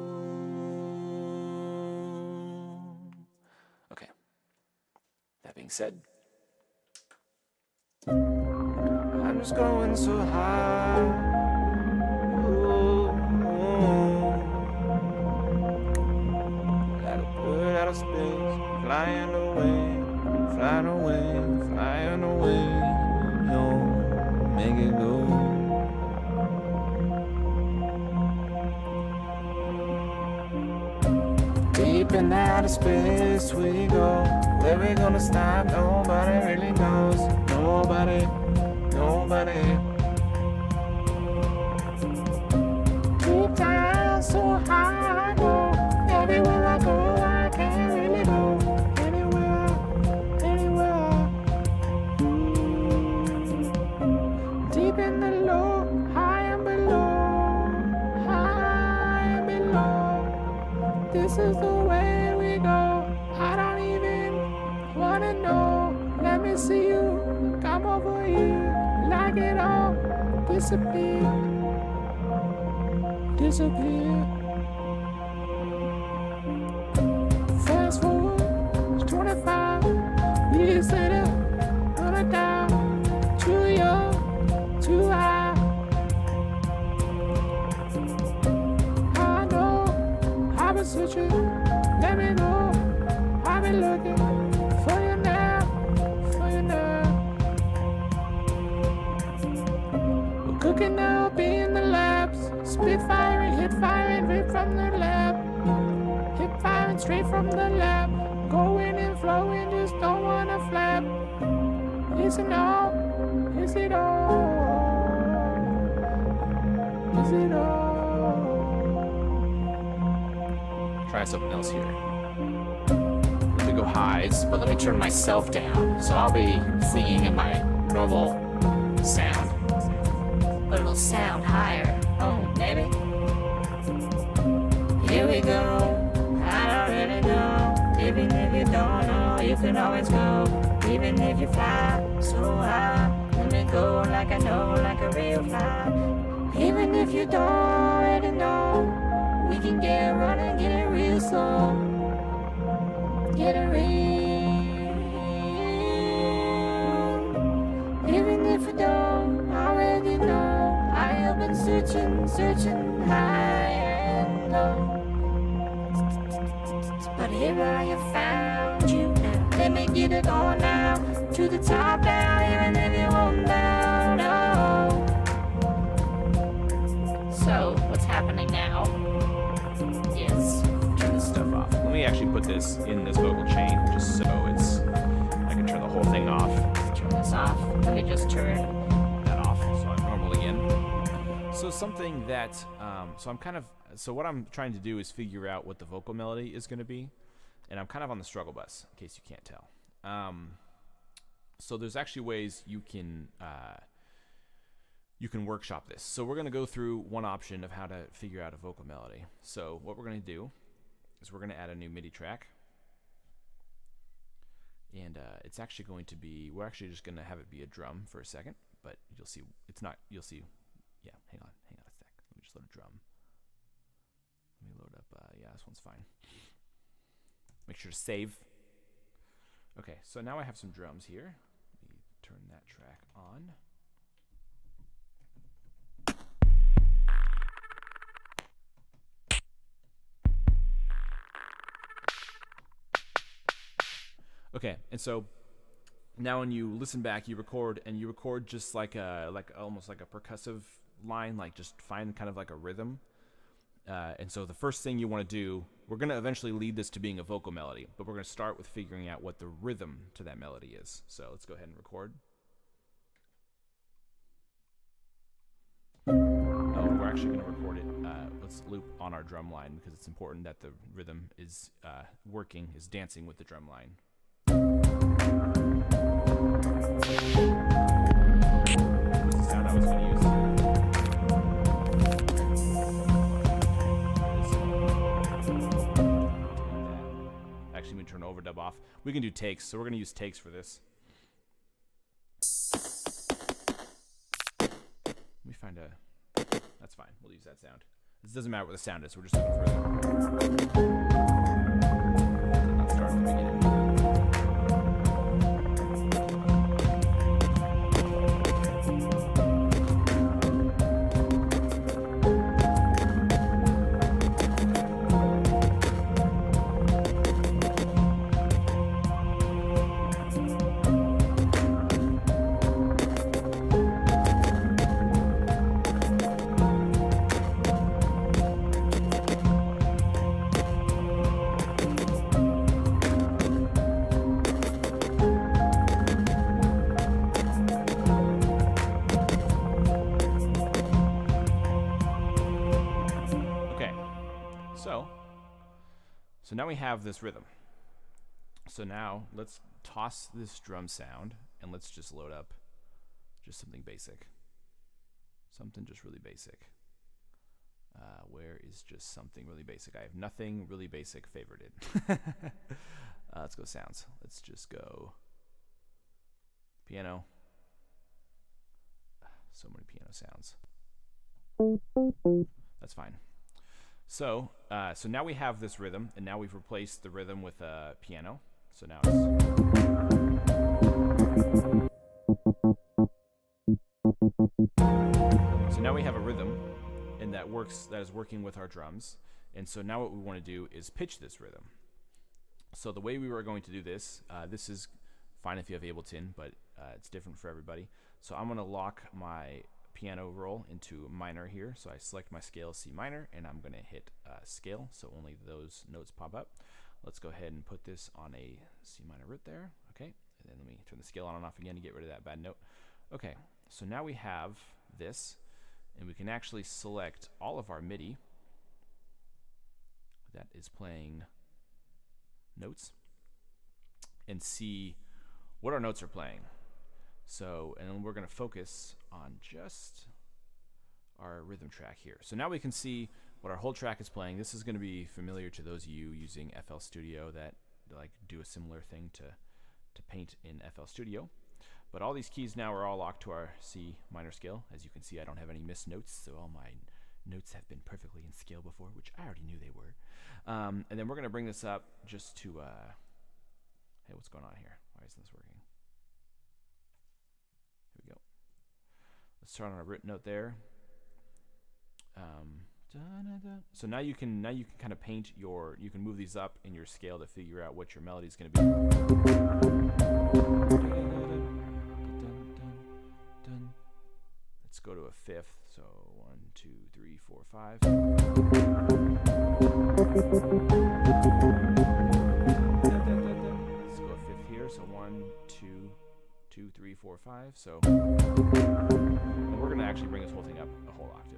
Okay. That being said, I'm just going so high. Ooh, ooh. Like a bird out of space, flying away, flying away, flying away. Yo, make it go. Deep in outer space we go. Where we gonna stop? Nobody really knows. Nobody. Deep down, so high I go. Everywhere I go, I can't really go. Anywhere. Deep in the low, high and below. This is the way we go. I don't even wanna know. Let me see you. Come over here. Like it all disappear. Fast forward, 25 years later, gonna die. Too young, too high. I know, I've been searching, let me know. I've been looking for you now. Cooking up in the labs, Spitfire and hit fire and rip from the lab. Hip firing straight from the lab. Going and flowing, just don't wanna flap. Is it all? Is it all? Is it all? Try something else here. Let me go highs. But let me turn myself down, so I'll be singing in my normal sound. But it'll sound higher. Oh, baby. Here we go. I already know. Even if you don't know, you can always go. Even if you fly so high, let me go like I know, like a real fly. Even if you don't already know, we can get running, get it real slow. Get it real. Even if you don't already know, I have been searching, searching high and low. But here I have found you now. Let me get it on now, to the top now, even if you won't now, no. So, what's happening now is... Turn this stuff off. Let me actually put this in this vocal chain, just so it's... I can turn the whole thing off. Turn this off. Let me just turn that off, so I'm normal again. So something that... So what I'm trying to do is figure out what the vocal melody is going to be. And I'm kind of on the struggle bus, in case you can't tell. So there's actually ways you can workshop this. So we're going to go through one option of how to figure out a vocal melody. So what we're going to do is we're going to add a new MIDI track. And it's actually going to be, we're actually just going to have it be a drum for a second. But you'll see, it's not, you'll see, yeah, hang on a sec. Let me just load a drum. Let me load up, yeah, this one's fine. Make sure to save. Okay, so now I have some drums here. Let me turn that track on. Okay, and so now when you listen back, you record, and you record just like almost like a percussive line, like just find kind of like a rhythm. And so the first thing you want to do, we're going to eventually lead this to being a vocal melody, but we're going to start with figuring out what the rhythm to that melody is. So let's go ahead and record. Oh, we're actually going to record it. Let's loop on our drum line because it's important that the rhythm is working, is dancing with the drum line. What's the sound I was going to use? Actually, we turn overdub off. We can do takes, so we're going to use takes for this. Let me find a... That's fine. We'll use that sound. This doesn't matter what the sound is. We're just looking for it. Not start at the beginning. So now we have this rhythm. So now let's toss this drum sound and let's just load up just something basic. Something just really basic. Where is just something really basic? I have nothing really basic favorited. Let's go sounds. Let's just go piano. So many piano sounds. That's fine. So now we have this rhythm, and now we've replaced the rhythm with a piano. So now it's... So now we have a rhythm, and that is working with our drums. And so now what we want to do is pitch this rhythm. So the way we were going to do this, this is fine if you have Ableton, but it's different for everybody. So I'm going to lock my piano roll into minor here. So I select my scale C minor, and I'm going to hit scale, so only those notes pop up. Let's go ahead and put this on a C minor root there. Okay, and then let me turn the scale on and off again to get rid of that bad note. Okay, so now we have this, and we can actually select all of our MIDI that is playing notes and see what our notes are playing. So, and then we're going to focus on just our rhythm track here. So now we can see what our whole track is playing. This is going to be familiar to those of you using FL Studio that like do a similar thing to Paint in FL Studio. But all these keys now are all locked to our C minor scale. As you can see, I don't have any missed notes, so all my notes have been perfectly in scale before, which I already knew they were. And then we're going to bring this up just to, hey, what's going on here? Why isn't this working? Here we go. Let's start on a root note there. So now you can kind of paint your, you can move these up in your scale to figure out what your melody is going to be. Let's go to a fifth. So 1, 2, 3, 4, 5. Let's go a fifth here. So 1, 2, 2, 3, 4, 5. So and we're going to actually bring this whole thing up a whole octave.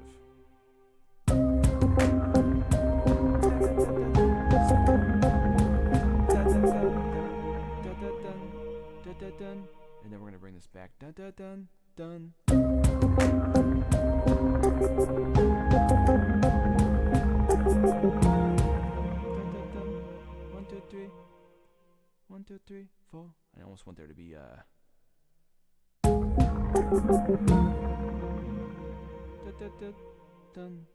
And then we're going to bring this back. Dun, dun, dun, dun. 1, 2, 3. 1, 2, 3, 4. I almost want there to be dun.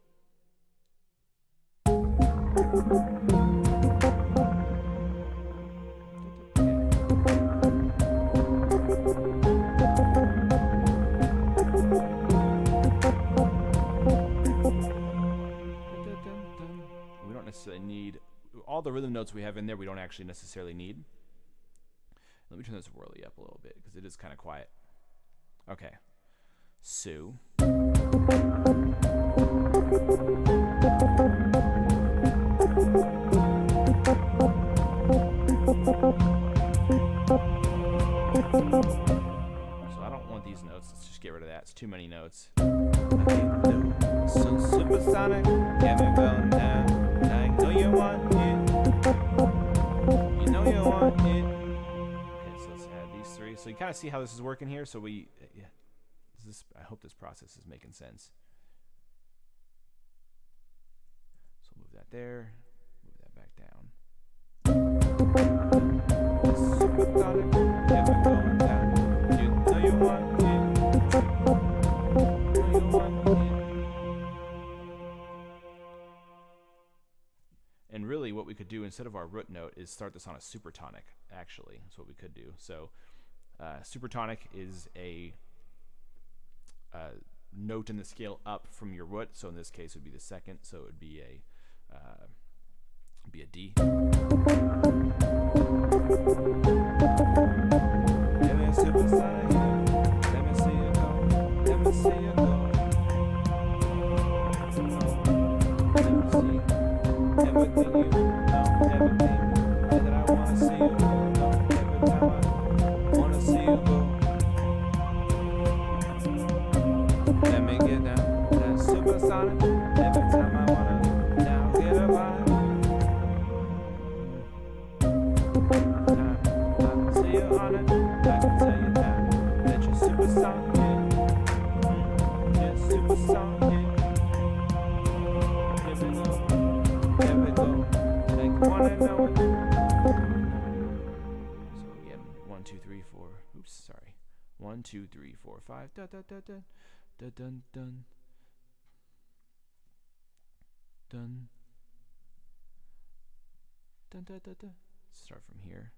We don't necessarily need all the rhythm notes we have in there. We don't actually necessarily need. Let me turn this whirly up a little bit because it is kind of quiet. Okay, so. So I don't want these notes. Let's just get rid of that. It's too many notes. So supersonic, get me going down. I know you want it. You know you want it. Okay, so let's add these three. So you kind of see how this is working here. So we, yeah, I hope this process is making sense. So move that there. Move that back down. Supersonic, get me going down. You know you want it. And really what we could do instead of our root note is start this on a supertonic, actually. That's what we could do. So supertonic is a note in the scale up from your root. So in this case it would be the second, so it would be a D. Let me supersonic, let me see you go, let me see you go. Everything you know, everything that I wanna see you go. Every time I wanna see you go. Let me get down that supersonic. Every time I wanna now get a vibe. Time I see you on it, I can tell you now that you're supersonic. You're supersonic. There we go, like wanna know it. So again, 1, 2, 3, 4. Oops, sorry. 1, 2, 3, 4, 5. Da da da da da dun dun dun dun da da da. Start from here.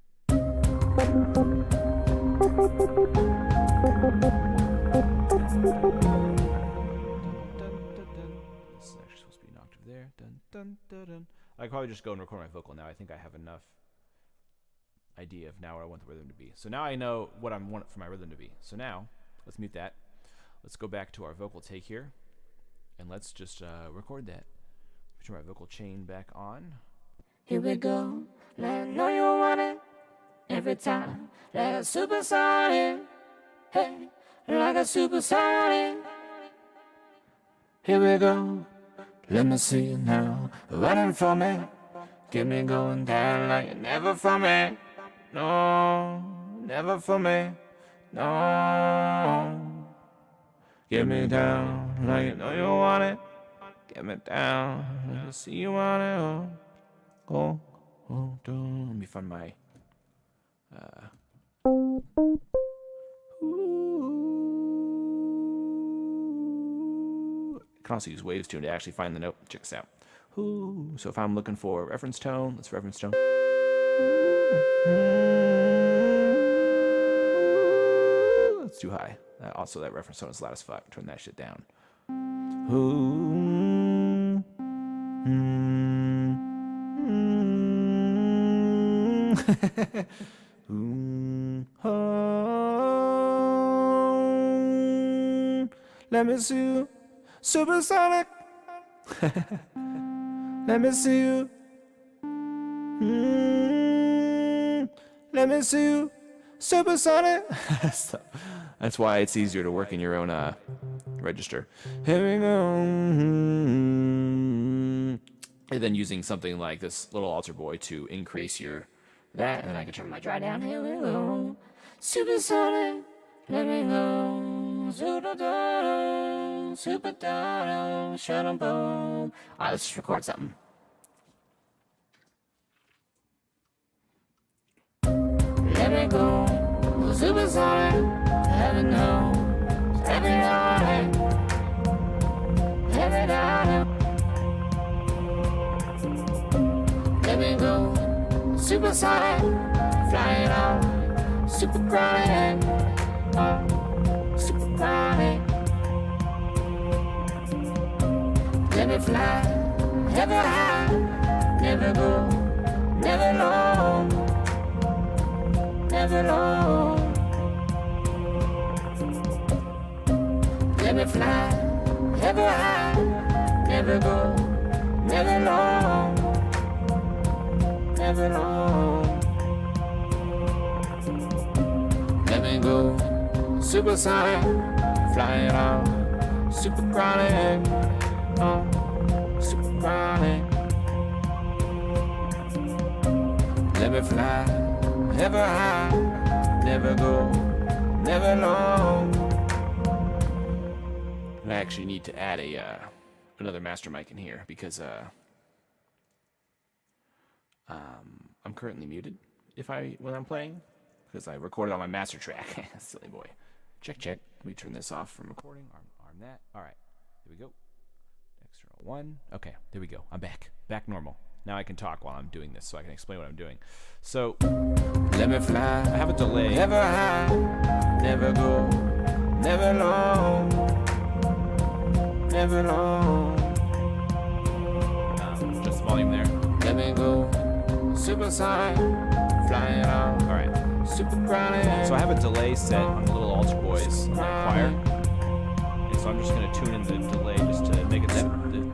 There. Dun, dun, dun, dun. I could probably just go and record my vocal now. I think I have enough idea of now what I want the rhythm to be. So now I know what I want for my rhythm to be. So now, let's mute that. let's go back to our vocal take here, and let's just record that. Turn my vocal chain back on. Here we go. Let know you want it. Every time, like a supersonic. Hey, like a supersonic. Here we go. Let me see you now. Running for me. Get me going down like you never for me. No, never for me. No. Get me down like you know you want it. Get me down. Let me see you want it. Oh, oh, Let me find my. I can also use waves tune to actually find the note. Check this out. So if I'm looking for a reference tone, let's reference tone. That's too high. Also, that reference tone is loud as fuck. Turn that shit down. Let me see you, supersonic. Let me see you. Let me see you, supersonic. That's why it's easier to work in your own register. Here we go. And then using something like this little altar boy to increase your that, and I can turn my dry down. Here we go. Supersonic. Let me go. Super-da-da, super-da-da, shut-em-boom. Alright, let's just record something. Let me go. Supersonic. Heaven knows. Every night. Every night. Let me go. Supersonic. Flying out. Super chronic. Super chronic. Let me fly. Never high. Never go. Never low. Never low. Let me fly. Never high. Never go. Never low. Never low. Let me go. Supersonic. Flying out. Super chronic. Super chronic. Let me fly. Never high. Never go. Never low. I actually need to add another master mic in here because I'm currently muted when I'm playing because I recorded on my master track. Silly boy. Check. Let me turn this off from recording. Arm that. All right. Here we go. External 1. Okay. There we go. I'm back. Back normal. Now I can talk while I'm doing this, so I can explain what I'm doing. So let me fly. I have a delay. Never high. Never go. Never low. Never low. Just volume there. Let me go. Supersonic. Flying out. All right. Super chronic. So I have a delay set on the little altar boys in my choir. And so I'm just going to tune in the delay just to make it.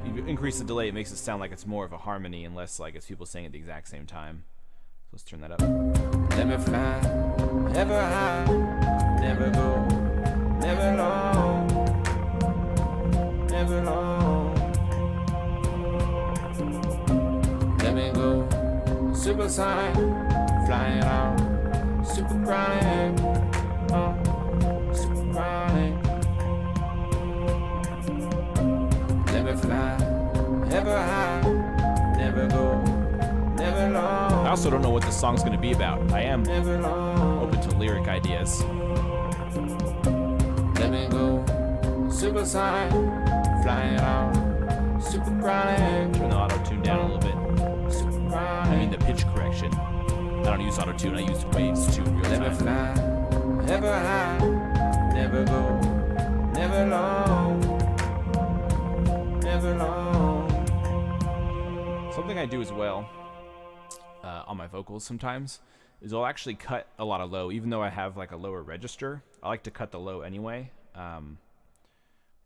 You increase the delay, it makes it sound like it's more of a harmony and less like it's people saying at the exact same time. So let's turn that up. Let me fly. Never high. Never go. Never low. Never low. Let me go. Supersonic. Flying out. Super chronic. Super chronic. Let me fly. Never high. Never go. Never low. I also don't know what this song's going to be about. I am open to lyric ideas. Let me go. Supersonic. Flying out. Super chronic. Turn the auto tune down a little bit. Super chronic. I mean the pitch correction. I don't use auto tune. I use waves tune real Let me time. fly. Never high. Never go. Never low. Never low. Something I do as well on my vocals sometimes is I'll actually cut a lot of low, even though I have like a lower register. I like to cut the low anyway.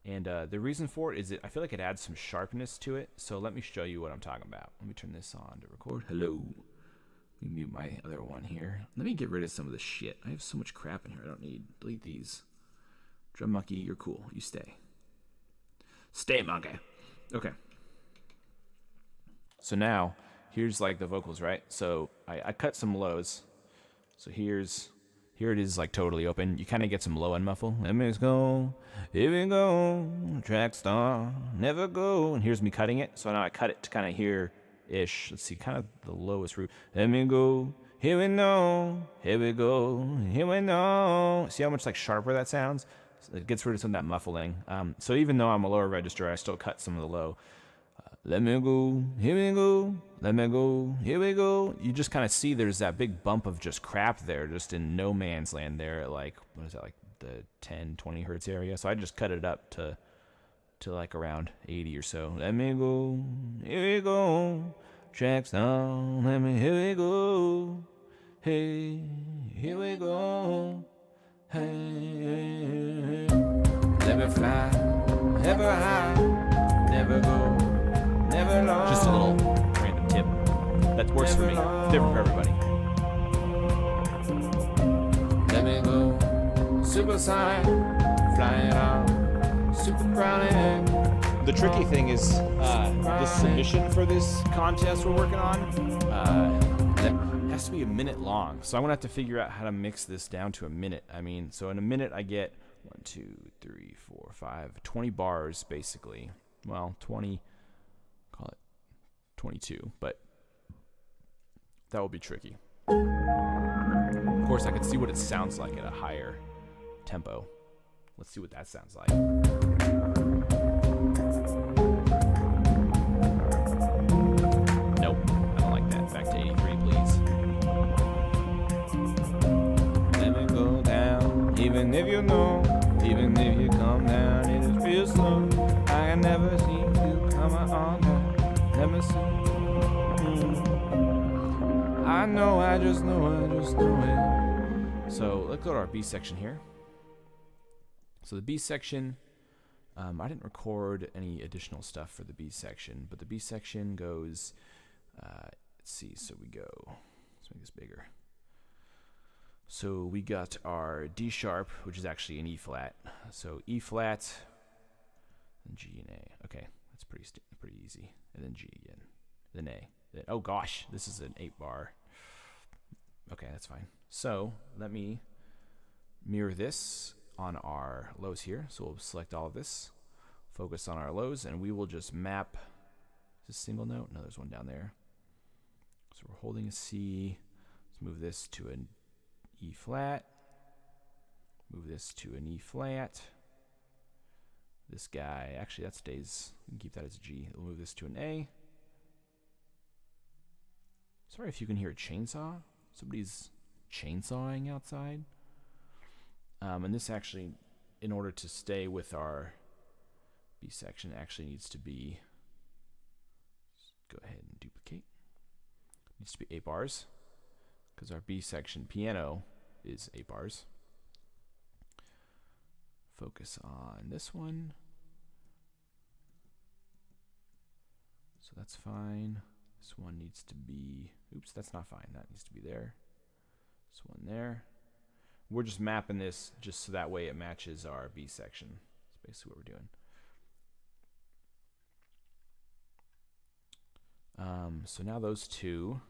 And the reason for it is that I feel like it adds some sharpness to it. So let me show you what I'm talking about. Let me turn this on to record. Hello. Let me mute my other one here. Let me get rid of some of this shit. I have so much crap in here I don't need. Delete these. Drum monkey, you're cool. You stay. Stay, monkey. Okay. So now, here's like the vocals, right? So I cut some lows. So here it is like totally open. You kind of get some low end muffle. Let me go, here we go, track star, never go. And here's me cutting it. So now I cut it to kind of here-ish. Let's see, kind of the lowest root. Let me go, here we know, here we go, here we know. See how much like sharper that sounds? So it gets rid of some of that muffling. So even though I'm a lower register, I still cut some of the low. Let me go, here we go, let me go, here we go. You just kind of see there's that big bump of just crap there, just in no man's land there at like, what is that, like the 10, 20 hertz area. So I just cut it up to like around 80 or so. Let me go, here we go, tracks down, let me, here we go, hey, here we go, hey, let me fly, ever high, never go. Just a little random tip. That works for me. Different for everybody. Let me go. Super sonic. Flying out. Super brownie. The tricky thing is this submission for this contest we're working on. It has to be a minute long. So I'm going to have to figure out how to mix this down to a minute. I mean, so in a minute I get 1, 2, 3, 4, 5, 20 bars basically. Well, 20... 22, but that will be tricky. Of course, I can see what it sounds like at a higher tempo. Let's see what that sounds like. Nope, I don't like that. Back to 83, please. Let me go down, even if you know, even if you come down, it is real slow. I can never seem to come on down. Let me see. I know, I just know it. So let's go to our B section here. So the B section, I didn't record any additional stuff for the B section, but the B section goes, let's see, so we go, let's make this bigger. So we got our D sharp, which is actually an E flat. So E flat, and G and A. Okay, that's pretty easy. And then G again, then A. Then, oh gosh, this is an 8 bar. Okay, that's fine. So let me mirror this on our lows here. So we'll select all of this, focus on our lows, and we will just map. Is this a single note? No, there's one down there. So we're holding a C. Let's move this to an E flat. Move this to an E flat. This guy, actually that stays, we can keep that as a G. We'll move this to an A. Sorry if you can hear a chainsaw. Somebody's chainsawing outside. And this actually, in order to stay with our B section, actually needs to be, let's go ahead and duplicate. It needs to be 8 bars, because our B section piano is 8 bars. Focus on this one. So that's fine. This one needs to be, oops, that's not fine. That needs to be there. This one there. We're just mapping this just so that way it matches our B section. That's basically what we're doing. So now those two,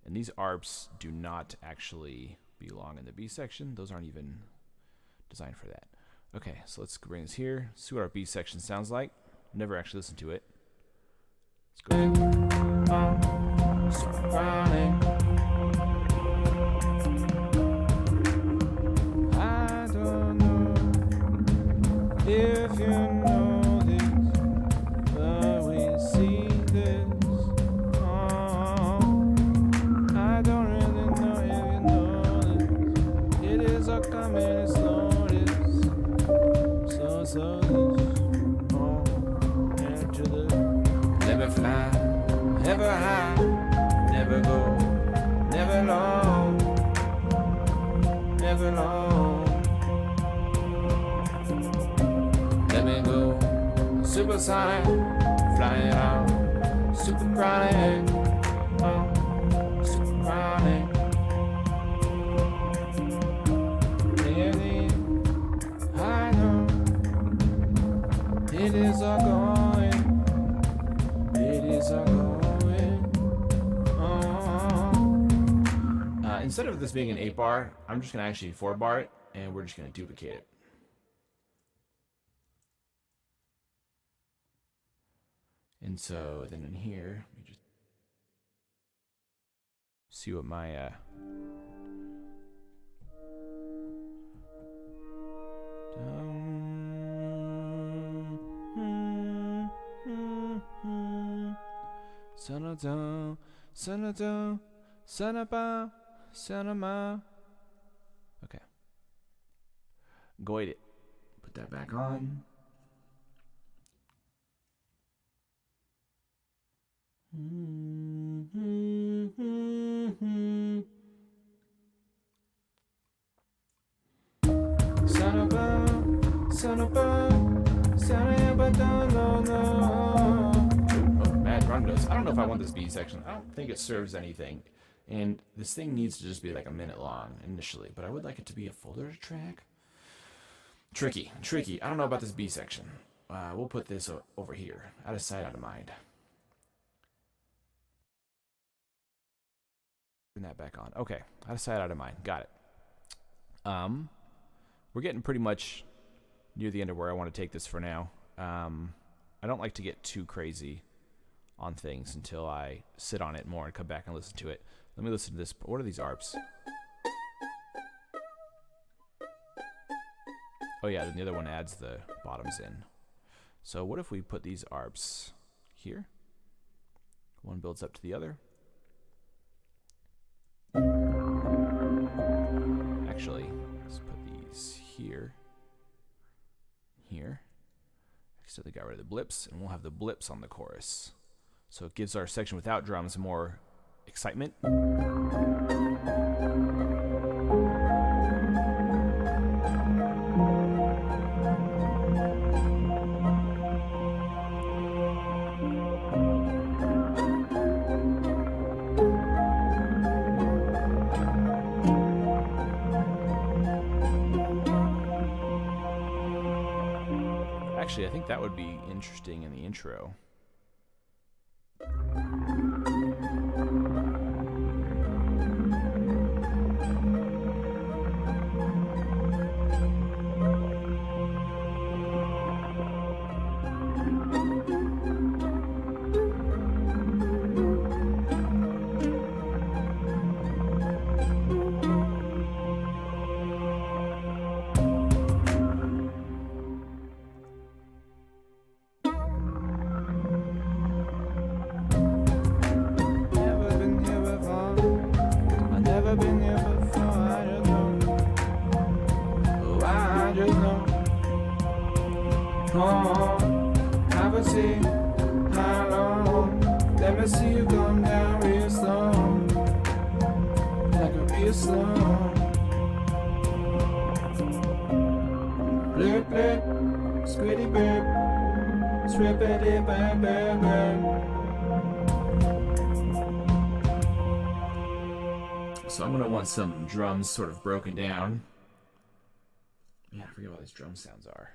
and these arps do not actually belong in the B section. Those aren't even designed for that. Okay, so let's bring this here, see what our B section sounds like. Never actually listened to it. Let's go ahead. Start running. I don't know if you know this, but we see this. Oh, I don't really know if you know this. It is all coming and slow. So this, oh, and to the, never fly, never high, never go, never long, never long. Let me go. supersonic, flying out, super chronic, super chronic. I know it is all going, it is all going. Instead of this being an 8-bar, I'm just gonna actually 4-bar it, and we're just gonna duplicate it. And so then in here, we just see what my okay. Goid it. Put that back on. Mad Grundos. I don't know if I want this B section. I don't think it serves anything. And this thing needs to just be like a minute long initially, but I would like it to be a folder track. Tricky. I don't know about this B section. We'll put this over here. Out of sight, out of mind. Turn that back on. Okay, out of sight, out of mind. Got it. We're getting pretty much near the end of where I want to take this for now. I don't like to get too crazy on things until I sit on it more and come back and listen to it. Let me listen to this. What are these arps? Oh yeah, then the other one adds the bottoms in. So what if we put these arps here? One builds up to the other. Actually, let's put these here. Here. Accidentally got rid of the blips, and we'll have the blips on the chorus. So it gives our section without drums more excitement. Actually, I think that would be interesting in the intro. So I'm going to want some drums sort of broken down. Man, I forget what these drum sounds are.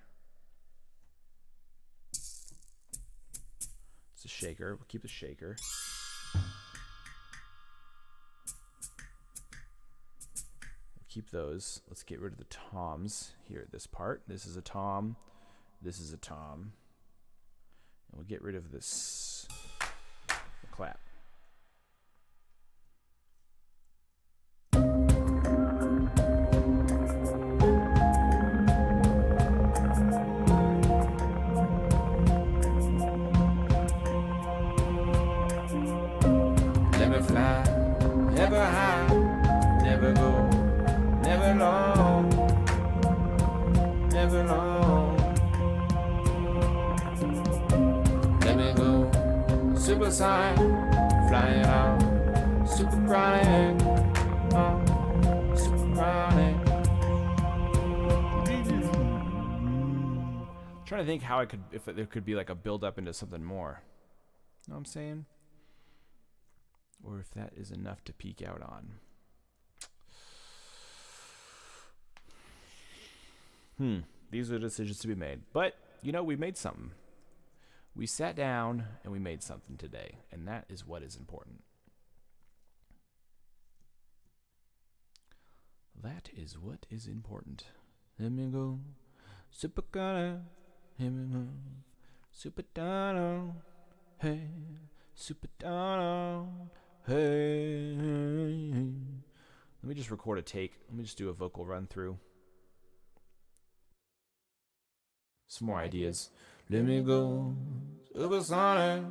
It's a shaker. We'll keep the shaker. We'll keep those. Let's get rid of the toms here at this part. This is a tom. This is a tom. And we'll get rid of this clap. Never fly, never high, never go, never long, never long. Let me go, supersonic, flying out, super chronic, super chronic. trying to think how I could, if there could be like a build up into something more. Know what I'm saying? Or if that is enough to peek out on. These are decisions to be made. But, you know, we made something. We sat down and we made something today. And that is what is important. That is what is important. Let me go. Super gonna. Let me go. Super dono. Hey. Super dono. Hey. Let me just record a take. Let me just do a vocal run through. Some more ideas. Let me go. Super sonic.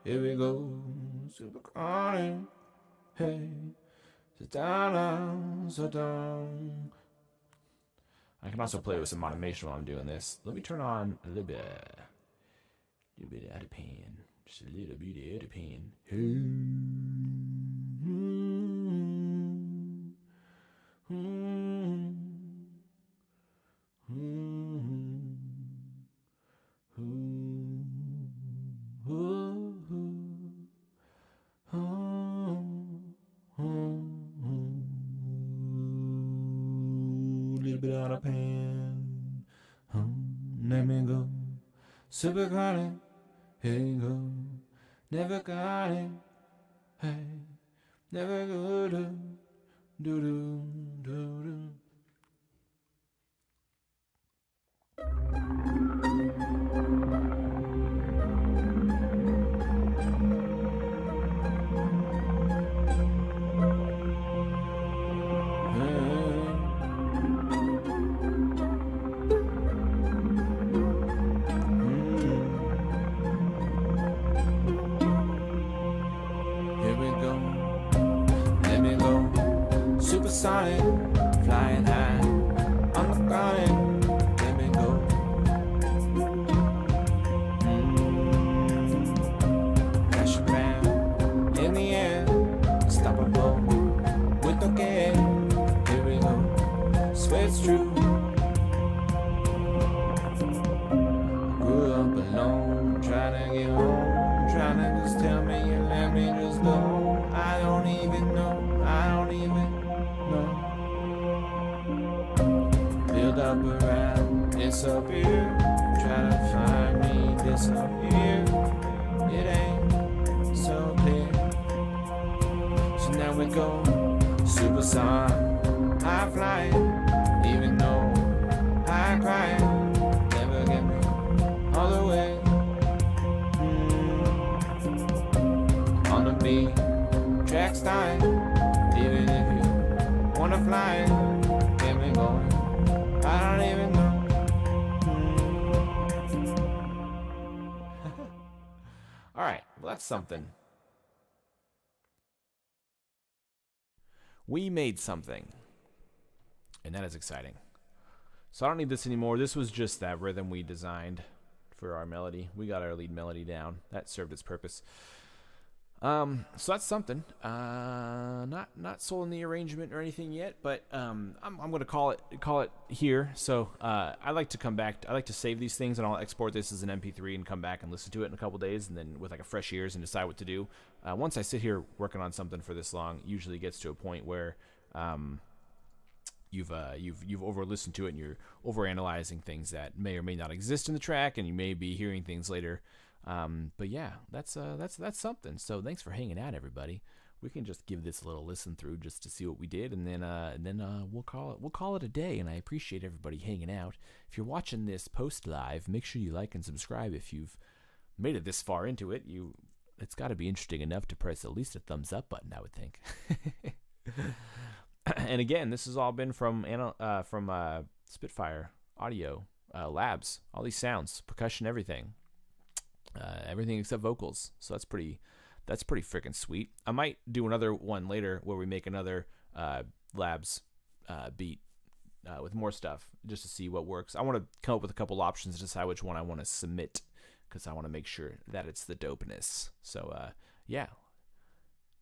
Here we go. Super sonic. Hey. Sit down, sit down. I can also play with some automation while I'm doing this. Let me turn on a little bit out of pan. Just a little bit out of pan. Out of pan. Let me go. Super got it. Here you go. Never got it. Hey. Never go do do do do do. Supersonic, flying high on the ground. Let me go. Crash around in the air, unstoppable with no care. Here we go. Swear it's true. Grew up alone, trying to get home, trying to just tell me and let me just go. I don't even know. I don't even. Build up around, disappear. Try to find me, disappear. It ain't so clear. So now we go, supersonic, high flying. Even though high crying, never get me all the way. On the beat, track starting. Even if you wanna fly it, get me going. I don't even know. All right, well, that's something. We made something, and that is exciting. So I don't need this anymore. This was just that rhythm we designed for our melody. We got our lead melody down. That served its purpose. So that's something. Not sold in the arrangement or anything yet, but I'm gonna call it here. So I like to come back. I like to save these things, and I'll export this as an MP3 and come back and listen to it in a couple days, and then with like a fresh ears and decide what to do. Once I sit here working on something for this long, usually gets to a point where you've over listened to it and you're over analyzing things that may or may not exist in the track, and you may be hearing things later. But yeah, that's something. So thanks for hanging out, everybody. We can just give this a little listen through just to see what we did, and then we'll call it a day. And I appreciate everybody hanging out. If you're watching this post live, make sure you like and subscribe. If you've made it this far into it, it's got to be interesting enough to press at least a thumbs up button, I would think. And again, this has all been from Spitfire Audio Labs. All these sounds, percussion, everything. Everything except vocals. So that's pretty freaking sweet. I might do another one later where we make another Labs beat with more stuff just to see what works. I want to come up with a couple options to decide which one I want to submit, because I want to make sure that it's the dopeness. So yeah.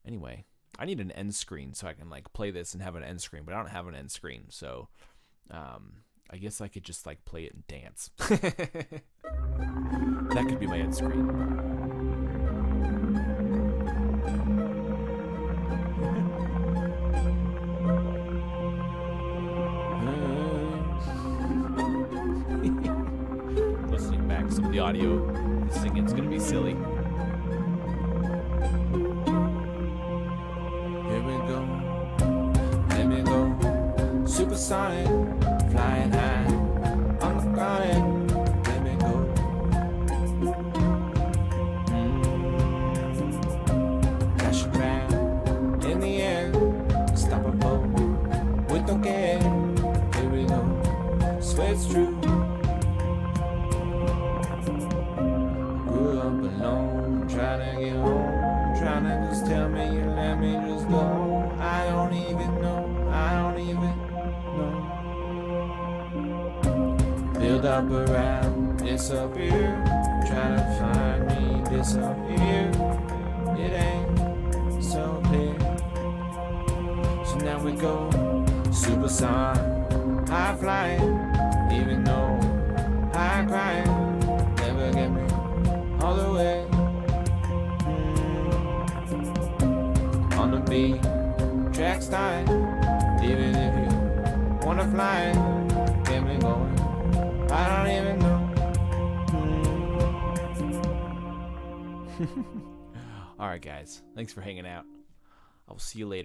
Anyway, I need an end screen so I can like play this and have an end screen, but I don't have an end screen. So I guess I could just like play it and dance. That could be my end screen. Listening back some of the audio, the singing's gonna be silly. Here we go, let me go, supersonic, flying high, on the ground, let me go. Dash around, in the air, stop a boat, with no care, here we go, swear it's true. Grew up alone, trying to get home, trying to just tell me you let me just go. I don't even know, I don't even know. Build up around, disappear, try to find me, disappear. It ain't so clear. So now we go, supersonic, high flying, even though high crying, never get me all the way. On the beat, track's time, even if you wanna fly, get me going, I don't even know. Alright guys, thanks for hanging out. I'll see you later.